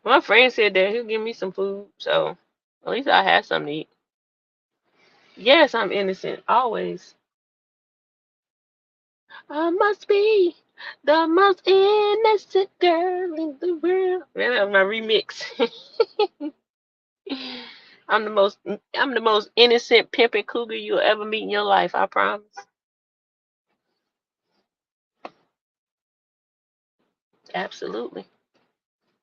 My friend said that he'll give me some food, so at least I have something to eat. Yes, I'm innocent always. I must be the most innocent girl in the world. Man, that was my remix. I'm the most innocent pimping cougar you'll ever meet in your life. I promise. Absolutely.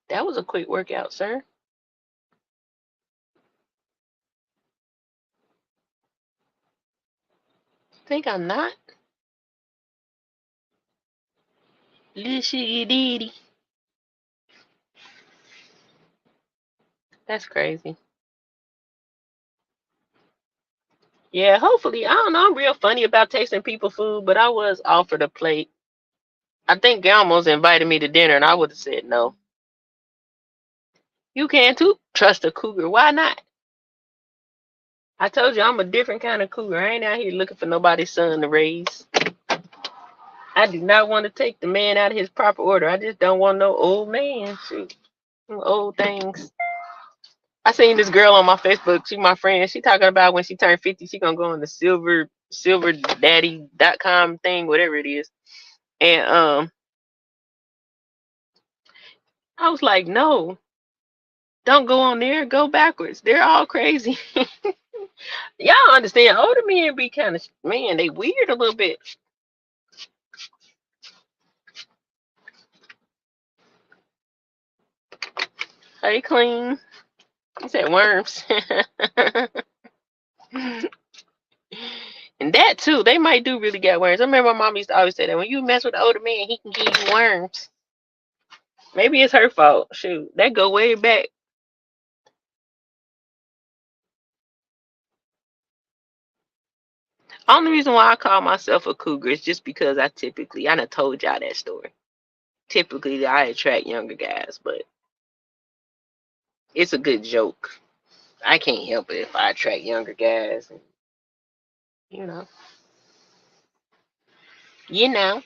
That was a quick workout, sir. Think I'm not? Little shiggy ditty. That's crazy. Yeah, hopefully. I don't know. I'm real funny about tasting people food, but I was offered a plate. I think Galmo's invited me to dinner, and I would have said no. You can too. Trust a cougar. Why not? I told you I'm a different kind of cougar. I ain't out here looking for nobody's son to raise. I do not want to take the man out of his proper order. I just don't want no old man. Shoot, old things. I seen this girl on my Facebook. She my friend. She talking about when she turned 50, she gonna go on the silverdaddy.com thing, whatever it is. And I was like, no, don't go on there. Go backwards. They're all crazy. Y'all understand? Older men be kind of man. They weird a little bit. Hey, clean. You said worms. And that too, they might do really get worms. I remember my mom used to always say that when you mess with an older man, he can give you worms. Maybe it's her fault. Shoot, that go way back. Only reason why I call myself a cougar is just because I done told y'all that story. Typically, I attract younger guys, but it's a good joke. I can't help it if I attract younger guys. And, you know, you know.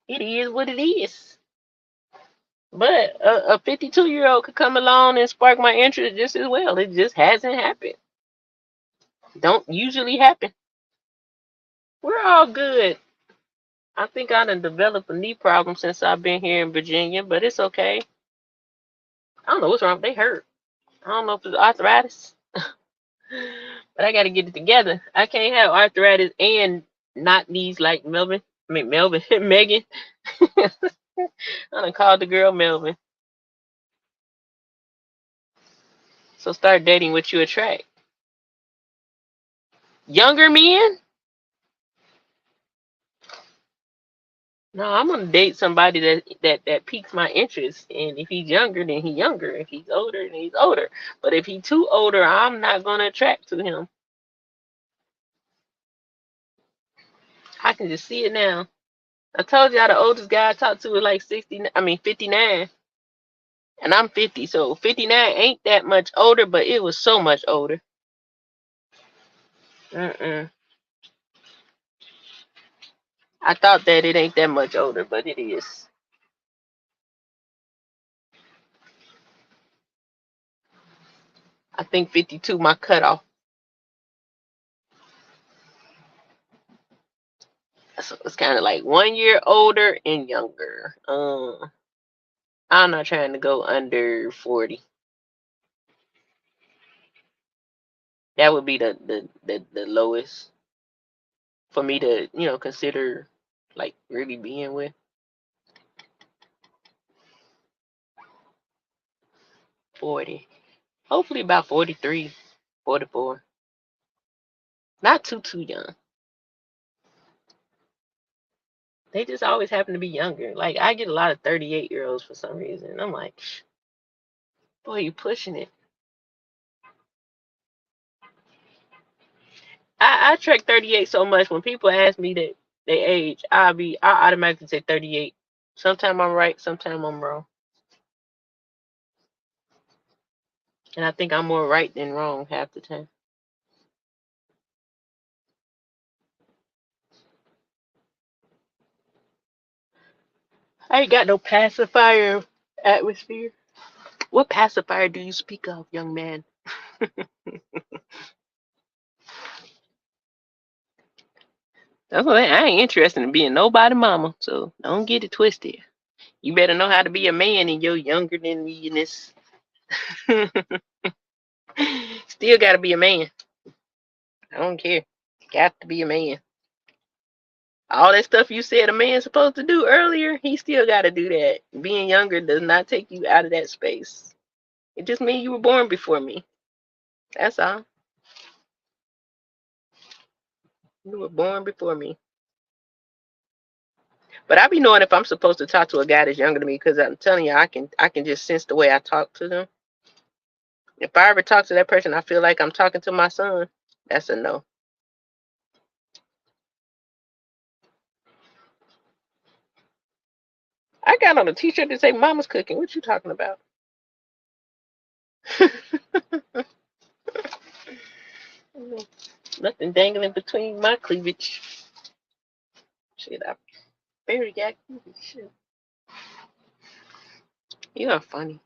It is what it is. But a 52-year-old could come along and spark my interest just as well. It just hasn't happened. Don't usually happen. We're all good. I think I done developed a knee problem since I've been here in Virginia, but it's okay. I don't know what's wrong. They hurt. I don't know if it's arthritis, but I got to get it together. I can't have arthritis and not knees like Melvin. I mean Melvin, Megan. I done called the girl Melvin. So start dating what you attract. Younger men? No, I'm gonna date somebody that piques my interest. And if he's younger, then he's younger. If he's older, then he's older. But if he's too older, I'm not gonna attract to him. I can just see it now. I told y'all the oldest guy I talked to was like 60. I mean 59, and I'm 50. So 59 ain't that much older, but it was so much older. Mm-mm. I thought that it ain't that much older, but it is. I think 52 my cutoff. So it's kind of like 1 year older and younger. I'm not trying to go under 40. That would be the lowest for me to consider like really being with. 40. Hopefully about 43, 44. Not too young. They just always happen to be younger. Like I get a lot of 38-year-olds for some reason. I'm like, boy, you pushing it. I track 38 so much when people ask me that they age, I automatically say 38. Sometimes I'm right, sometimes I'm wrong. And I think I'm more right than wrong half the time. I ain't got no pacifier atmosphere. What pacifier do you speak of, young man? That's what I ain't interested in being nobody mama, so don't get it twisted. You better know how to be a man and you're younger than me in this. Still gotta be a man. I don't care. Got to be a man. All that stuff you said a man's supposed to do earlier, he still gotta do that. Being younger does not take you out of that space. It just means you were born before me. That's all. You were born before me. But I be knowing if I'm supposed to talk to a guy that's younger than me, because I'm telling you, I can just sense the way I talk to them. If I ever talk to that person, I feel like I'm talking to my son. That's a no. I got on a t-shirt that say "Mama's cooking." What you talking about? Nothing dangling between my cleavage. Shit, I barely got cleavage. Shit. You are funny.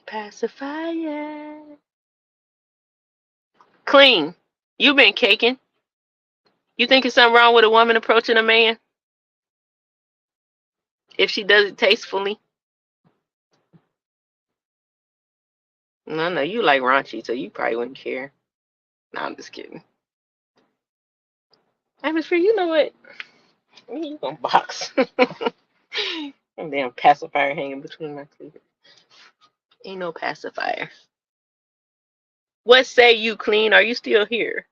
Pacifier. Clean. You been caking. You think it's something wrong with a woman approaching a man if she does it tastefully? No, no, you like raunchy, so you probably wouldn't care. No, I'm just kidding. Atmosphere, you know what? You gonna box. And damn pacifier hanging between my cleavage. Ain't no pacifier. What say you, Clean? Are you still here?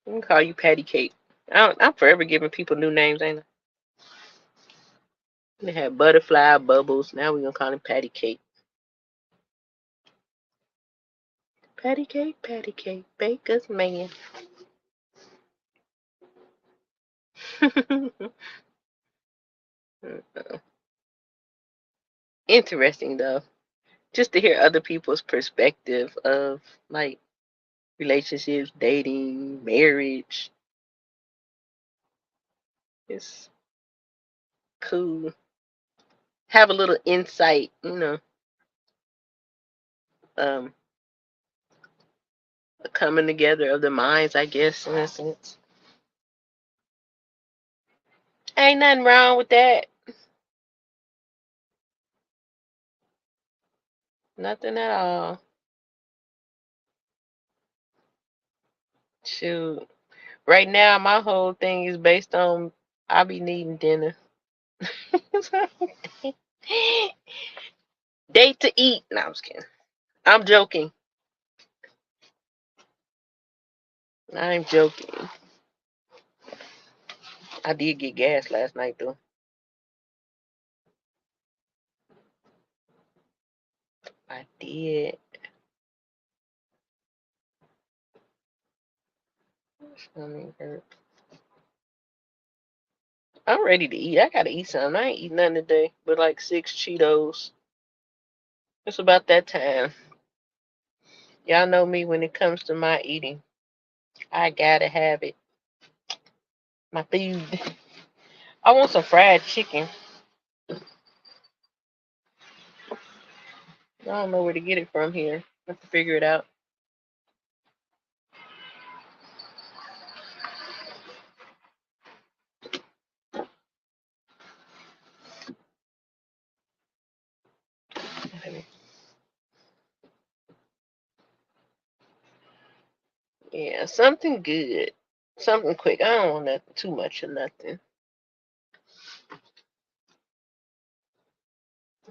I'm gonna call you Patty Cake. I'm forever giving people new names, ain't I? They had Butterfly, Bubbles. Now we're gonna call him Patty Cake. Patty Cake, Baker's man. Interesting though, just to hear other people's perspective of like relationships, dating, marriage. It's cool. Have a little insight, um, a coming together of the minds, I guess, in a sense. Ain't nothing wrong with that. Nothing at all. Shoot. Right now, my whole thing is based on I be needing dinner. Date to eat. No, I'm just kidding. I'm joking. I'm joking. I did get gas last night, though. I did. Stomach hurt. I'm ready to eat. I gotta eat something. I ain't eating nothing today but like 6 Cheetos. It's about that time. Y'all know me when it comes to my eating. I gotta have it. My food. I want some fried chicken. I don't know where to get it from here. I have to figure it out. Yeah, something good. Something quick. I don't want nothing too much of nothing.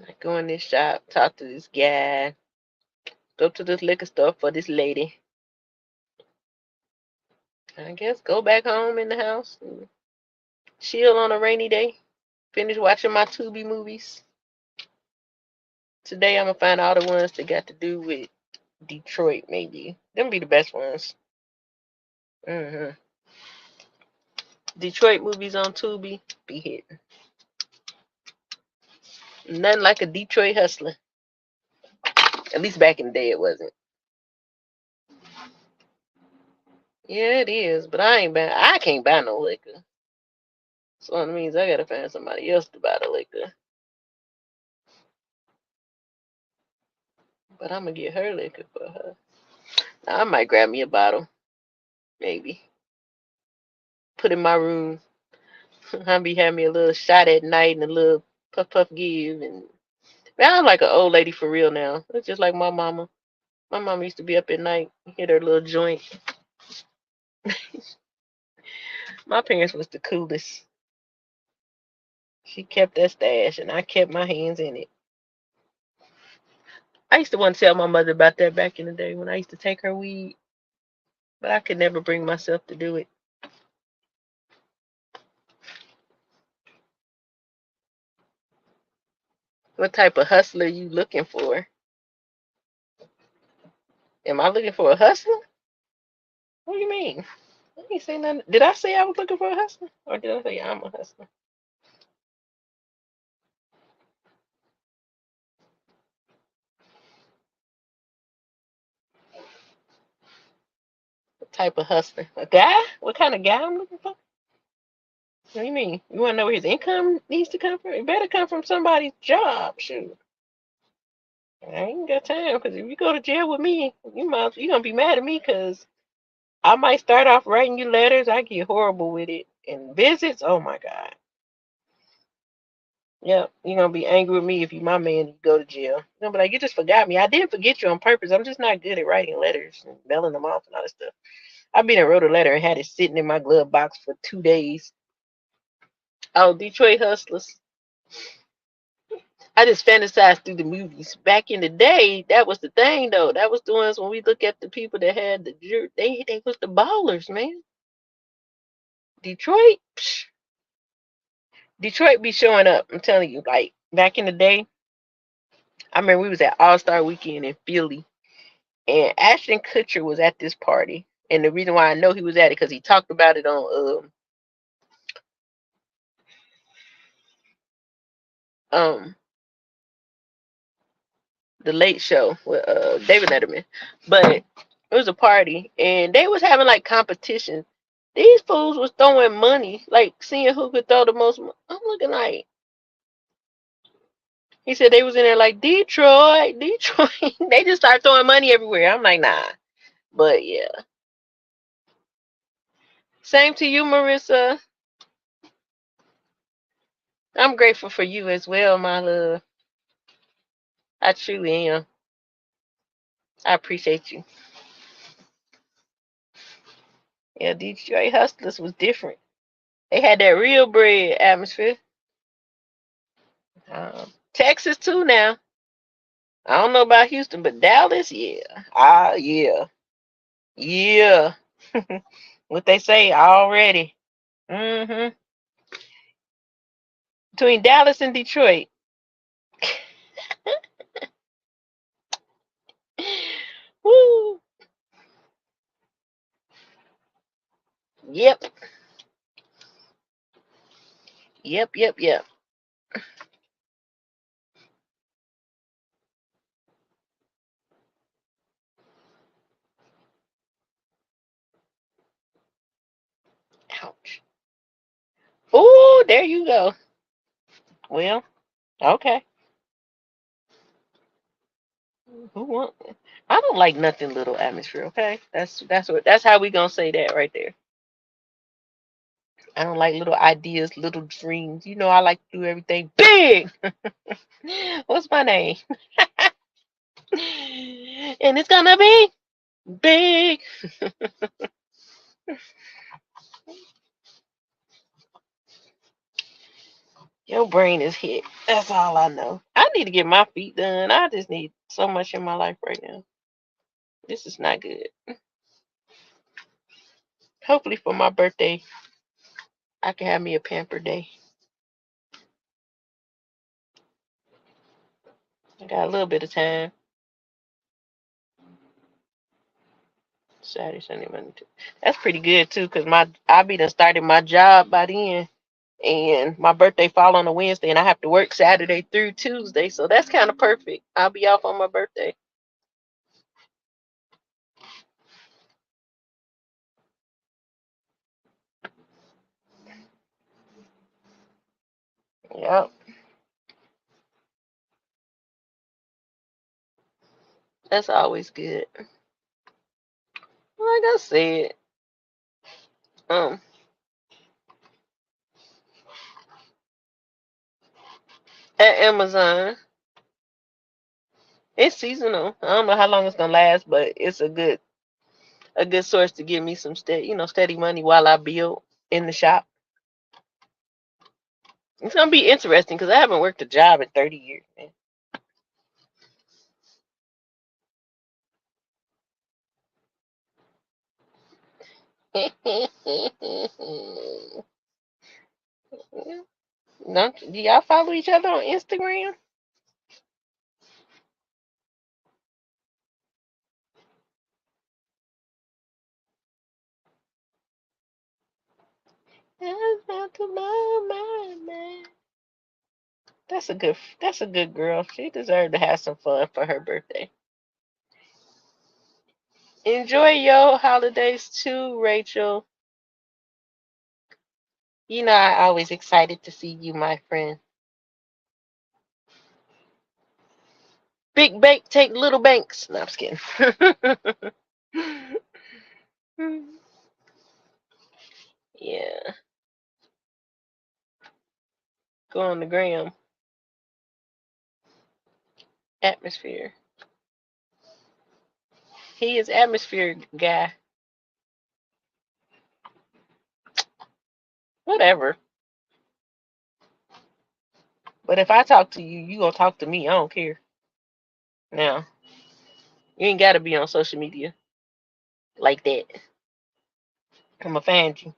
I go in this shop, talk to this guy, go to this liquor store for this lady. I guess go back home in the house and chill on a rainy day. Finish watching my Tubi movies. Today I'm gonna find all the ones that got to do with Detroit, maybe. Them be the best ones. hmm Detroit movies on Tubi be hitting. Nothing like a Detroit hustler. At least back in the day it wasn't. Yeah, it is, but I can't buy no liquor. So that means I gotta find somebody else to buy the liquor. But I'm gonna get her liquor for her. Now, I might grab me a bottle, maybe. Put in my room. I'll be having me a little shot at night and a little puff puff give and man, I'm like an old lady for real now. It's just like my mama. My mama used to be up at night, hit her little joint. My parents was the coolest. She kept that stash and I kept my hands in it. I used to want to tell my mother about that back in the day when I used to take her weed, but I could never bring myself to do it. What type of hustler you looking for? Am I looking for a hustler? What do you mean? I didn't say nothing. Did I say I was looking for a hustler? Or did I say I'm a hustler? What type of hustler? A guy? What kind of guy I'm looking for? What do you mean? You want to know where his income needs to come from? It better come from somebody's job. Shoot. I ain't got time because if you go to jail with me, you gonna be mad at me because I might start off writing you letters. I get horrible with it. And visits, oh my God. Yep, you're gonna be angry with me if you my man and you go to jail. You're gonna be like, you just forgot me. I didn't forget you on purpose. I'm just not good at writing letters and mailing them off and all that stuff. I've been and wrote a letter and had it sitting in my glove box for 2 days. Oh, Detroit Hustlers. I just fantasized through the movies. Back in the day, that was the thing though. That was the ones when we look at the people that had the they was the ballers, man. Detroit, psh, Detroit be showing up. I'm telling you, like back in the day, I remember we was at All Star Weekend in Philly, and Ashton Kutcher was at this party. And the reason why I know he was at it because he talked about it on um the Late Show with David Letterman. But it was a party, and they was having like competition. These fools was throwing money, like seeing who could throw the most. I'm looking like he said they was in there like Detroit, Detroit. They just start throwing money everywhere. I'm like, nah. But yeah. Same to you, Marissa. I'm grateful for you as well, my love. I truly am. I appreciate you. Yeah, Detroit Hustlers was different. They had that real bread atmosphere. Texas too now. I don't know about Houston, but Dallas, yeah. Ah, yeah. Yeah. What they say already. Mm-hmm. Between Dallas and Detroit. Woo. Yep. Yep, yep, yep. Ouch. Ooh, there you go. Well, okay. Who want? I don't like nothing little atmosphere. Okay, that's how we gonna say that right there. I don't like little ideas, little dreams. You know, I like to do everything big. What's my name? And it's gonna be big. Your brain is hit. That's all I know. I need to get my feet done. I just need so much in my life right now. This is not good. Hopefully for my birthday, I can have me a pamper day. I got a little bit of time. Saturday, Sunday, Monday. That's pretty good too, cause I'll be done started my job by then, and my birthday fall on a Wednesday, and I have to work Saturday through Tuesday, so that's kind of perfect. I'll be off on my birthday. Yep, that's always good. Like I said, um, at Amazon, it's seasonal. I don't know how long it's gonna last, but it's a good source to give me some steady money while I build in the shop. It's gonna be interesting because I haven't worked a job in 30 years, man. Do y'all follow each other on Instagram? That's not to my man. That's a good girl. She deserved to have some fun for her birthday. Enjoy your holidays too, Rachel. You know I always excited to see you, my friend. Big bank take little banks. No, I'm just kidding. Yeah, go on the gram. Atmosphere. He is atmosphere guy. Whatever. But if I talk to you, you gonna talk to me. I don't care. Now, you ain't gotta be on social media like that. I'ma find you.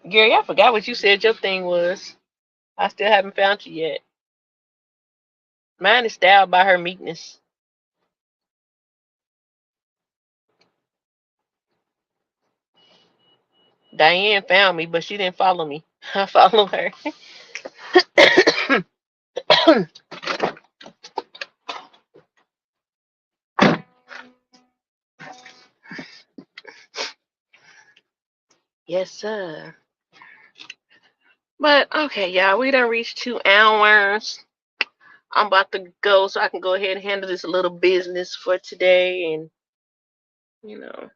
Gary, I forgot what you said your thing was. I still haven't found you yet. Mine is styled by her meekness. Diane found me, but she didn't follow me. I follow her. Yes, sir. But okay, y'all, we done reached 2 hours. I'm about to go so I can go ahead and handle this little business for today. And, you know,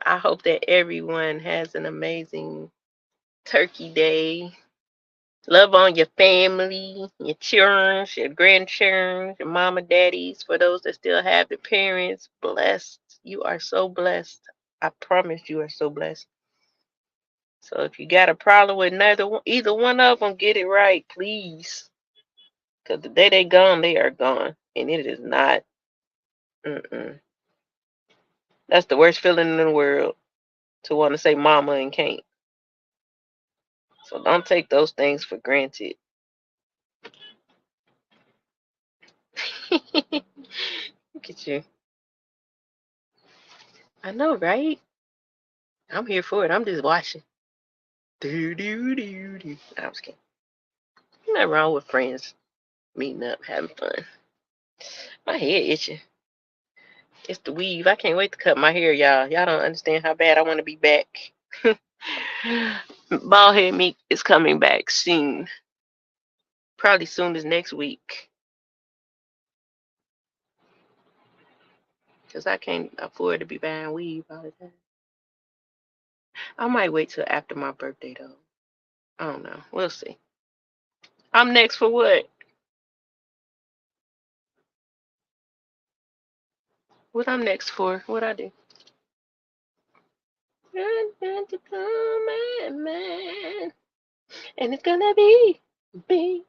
I hope that everyone has an amazing Turkey Day. Love on your family, your children, your grandchildren, your mama, daddies. For those that still have the parents, blessed. You are so blessed. I promise you are so blessed. So if you got a problem with either one of them, get it right, please. Because the day they gone, they are gone, and it is not. Mm-mm. That's the worst feeling in the world to want to say mama and can't. So don't take those things for granted. Look at you. I know, right? I'm here for it. I'm just watching. Do do do do. I was kidding. Nothing wrong with friends meeting up, having fun. My head itching. It's the weave. I can't wait to cut my hair, y'all. Y'all don't understand how bad I want to be back. Bald head meat is coming back soon. Probably soon as next week. Because I can't afford to be buying weave all the time. I might wait till after my birthday, though. I don't know. We'll see. I'm next for what? What I'm next for? What I do? I'm going to come, man. And it's gonna be big.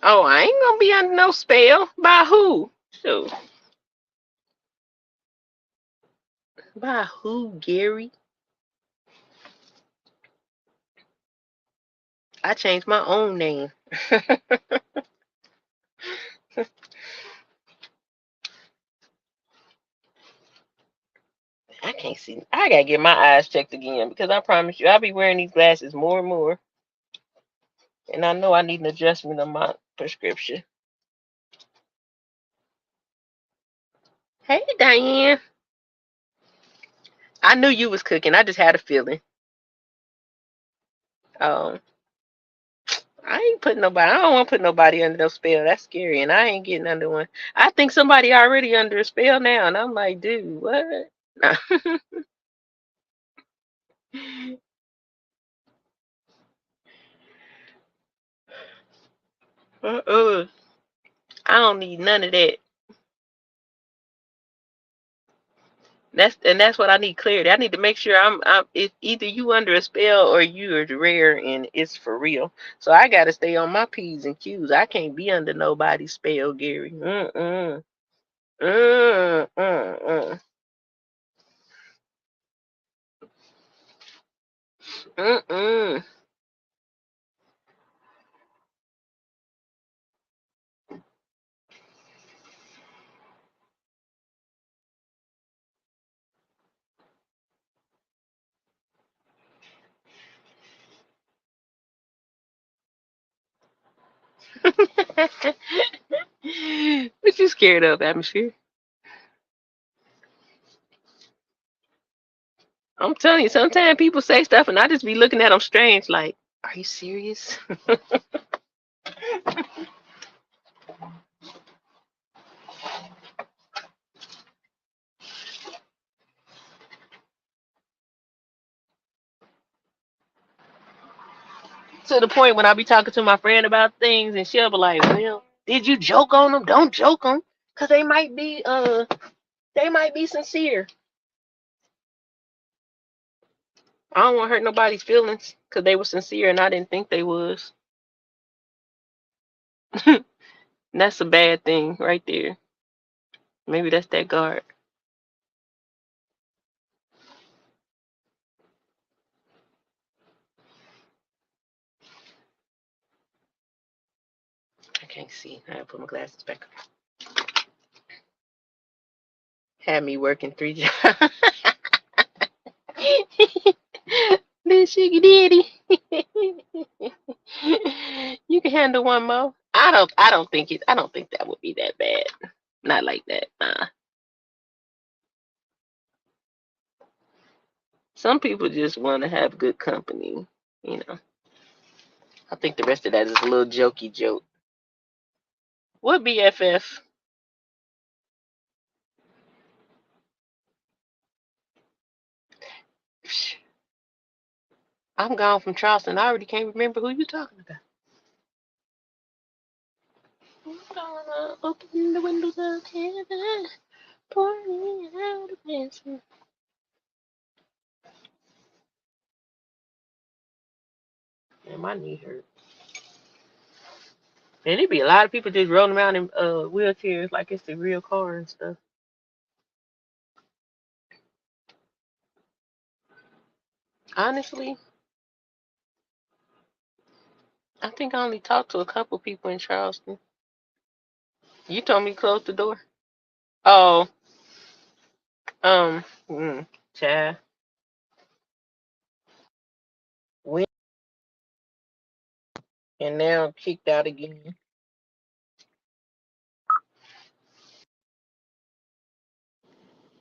Oh, I ain't gonna be under no spell. By who? So, by who, Gary? I changed my own name. I can't see. I gotta get my eyes checked again because I promise you, I'll be wearing these glasses more and more. And I know I need an adjustment of my prescription. Hey, Diane. I knew you was cooking. I just had a feeling. Um, I ain't putting nobody. I don't want to put nobody under no spell. That's scary, and I ain't getting under one. I think somebody already under a spell now, and I'm like, dude, what? uh-uh. I don't need none of that. That's what I need clarity. I need to make sure I'm if either you under a spell or you are rare and it's for real. So I gotta stay on my P's and Q's. I can't be under nobody's spell, Gary. Mm-mm. Mm-mm. Mm-mm. What you scared of, atmosphere? I'm telling you, sometimes people say stuff and I just be looking at them strange, like, are you serious? To the point when I be talking to my friend about things and she'll be like, well, did you joke on them? Don't joke on, cause they might be sincere. I don't want to hurt nobody's feelings because they were sincere and I didn't think they was. That's a bad thing right there. Maybe that's that guard. I can't see. I gotta put my glasses back on. Had me working 3 jobs. Little sugar daddy. You can handle one more. I don't think that would be that bad. Not like that. Nah. Some people just want to have good company, you know. I think the rest of that is a little jokey joke. What BFF? I'm gone from Charleston. I already can't remember who you talking about. I'm gonna open the windows of heaven, pour me out a blessing. Man, my knee hurt. And it be a lot of people just rolling around in wheelchairs like it's the real car and stuff. Honestly, I think I only talked to a couple people in Charleston. You told me to close the door. Oh, um, child. Went and now kicked out again.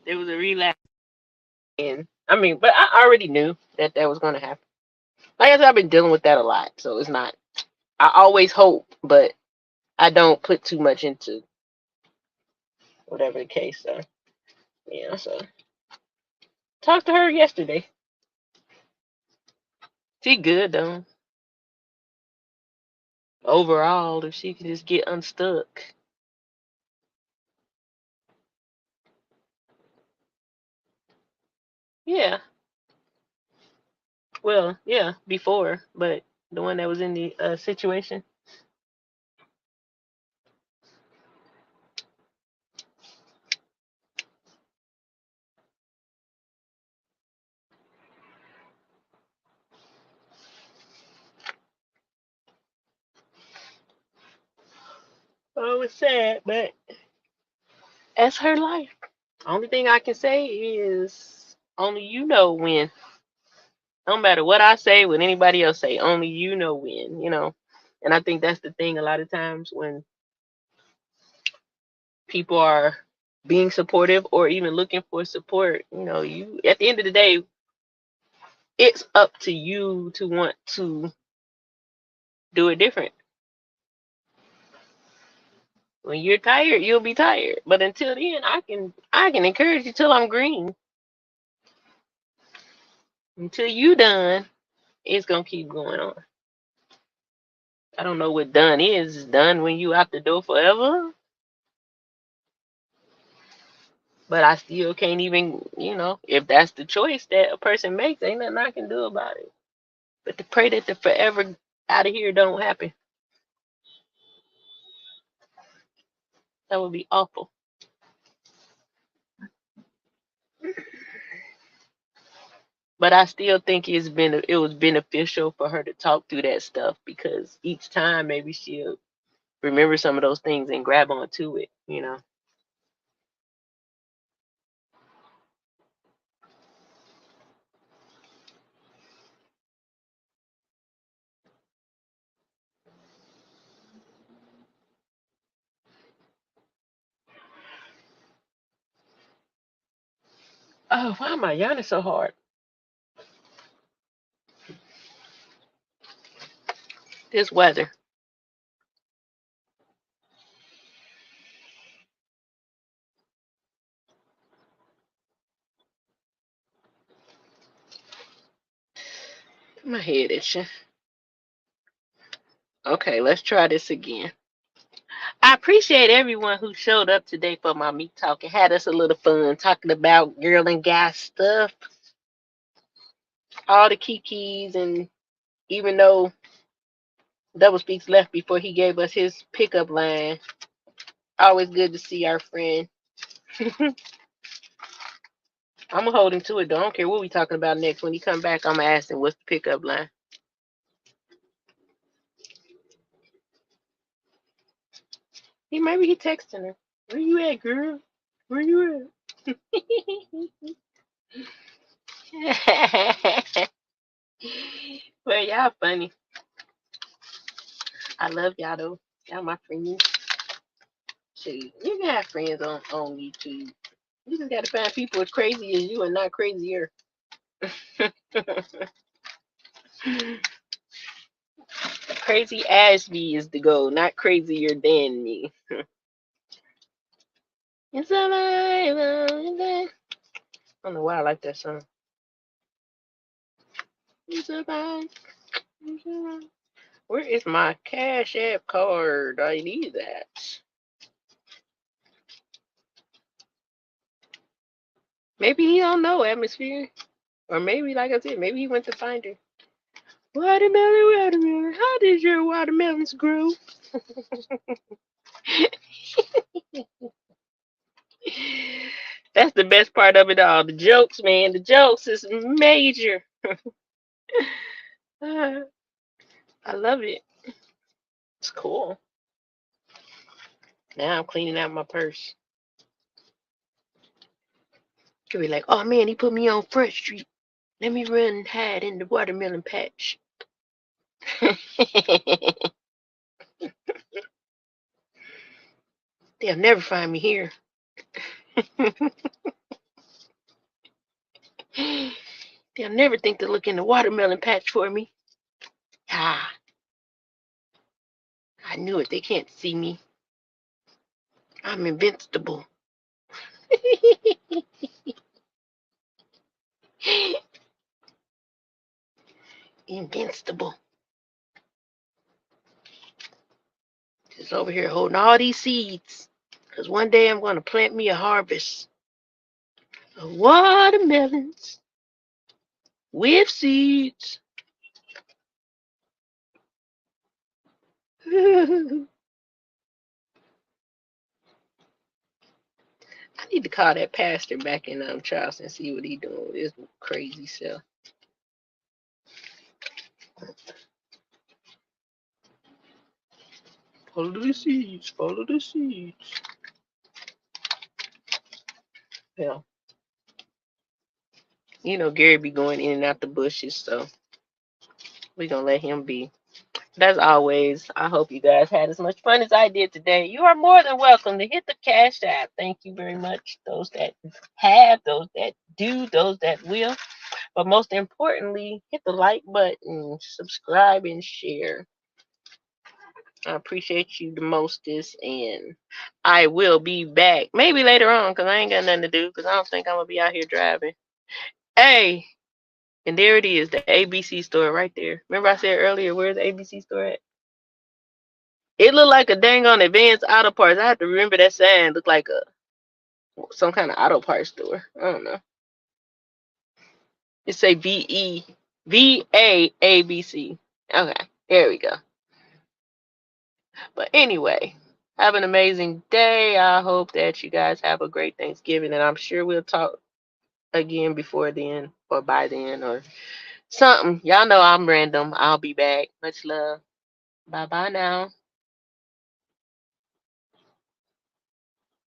There was a relapse. And I mean, but I already knew that that was going to happen. Like I said, I've been dealing with that a lot, so it's not. I always hope, but I don't put too much into whatever the case. So yeah, so talked to her yesterday. She good though. Overall, if she could just get unstuck. Yeah. Well, yeah, before, but the one that was in the situation. Oh, it's sad, but that's her life. Only thing I can say is only you know when. No matter what I say, what anybody else say, only you know when, you know. And I think that's the thing a lot of times when people are being supportive or even looking for support, you know, you at the end of the day, it's up to you to want to do it different. When you're tired, you'll be tired. But until then, I can encourage you till I'm green. Until you done, it's gonna keep going on. I don't know what done is. It's done when you out the door forever. But I still can't even, you know, if that's the choice that a person makes, ain't nothing I can do about it. But to pray that the forever out of here don't happen, that would be awful. But I still think it was beneficial for her to talk through that stuff because each time maybe she'll remember some of those things and grab onto it, you know. Oh, why am I yawning so hard? This weather. My head itching. Okay, let's try this again. I appreciate everyone who showed up today for my meet talk and had us a little fun talking about girl and guy stuff. All the kikis, and even though Double Speaks left before he gave us his pickup line, always good to see our friend. I'm gonna hold him to it though. I don't care what we talking about next. When he come back, I'm gonna ask him what's the pickup line. Maybe he texting her. Where you at, girl? Where you at? Well, y'all funny. I love y'all though. Y'all my friends. Shoot, you can have friends on YouTube. You just gotta find people as crazy as you and not crazier. Crazy as me is the goal, not crazier than me. It's alive. I don't know why I like that song. It's alive. It's alive. Where is my Cash App card? I need that. Maybe he don't know atmosphere. Or maybe, like I said, maybe he went to find her. Watermelon, watermelon, how did your watermelons grow? That's the best part of it all. The jokes, man. The jokes is major. I love it. It's cool. Now I'm cleaning out my purse. Could be like, oh man, he put me on Front Street. Let me run and hide in the watermelon patch. They'll never find me here. They'll never think to look in the watermelon patch for me. Ah, I knew it. They can't see me. I'm invincible. Invincible. Just over here holding all these seeds. Because one day I'm going to plant me a harvest of watermelons with seeds. I need to call that pastor back in Charleston and see what he doing with his crazy self. Follow the seeds. Follow the seeds. Yeah. You know Gary be going in and out the bushes, so we're going to let him be. As always, I hope you guys had as much fun as I did today. You are more than welcome to hit the Cash App. Thank you very much. Those that have, those that do, those that will. But most importantly, hit the like button, subscribe, and share. I appreciate you the mostest, and I will be back. Maybe later on, because I ain't got nothing to do, because I don't think I'm going to be out here driving. Hey, and there it is, the ABC store right there. Remember I said earlier, where's the ABC store at? It looked like a dang on Advanced Auto Parts. I have to remember that sign. Looked like some kind of auto parts store. I don't know. It say VAABC. Okay, there we go. But anyway, have an amazing day. I hope that you guys have a great Thanksgiving, and I'm sure we'll talk again before then or by then or something. Y'all know I'm random. I'll be back. Much love. Bye bye now.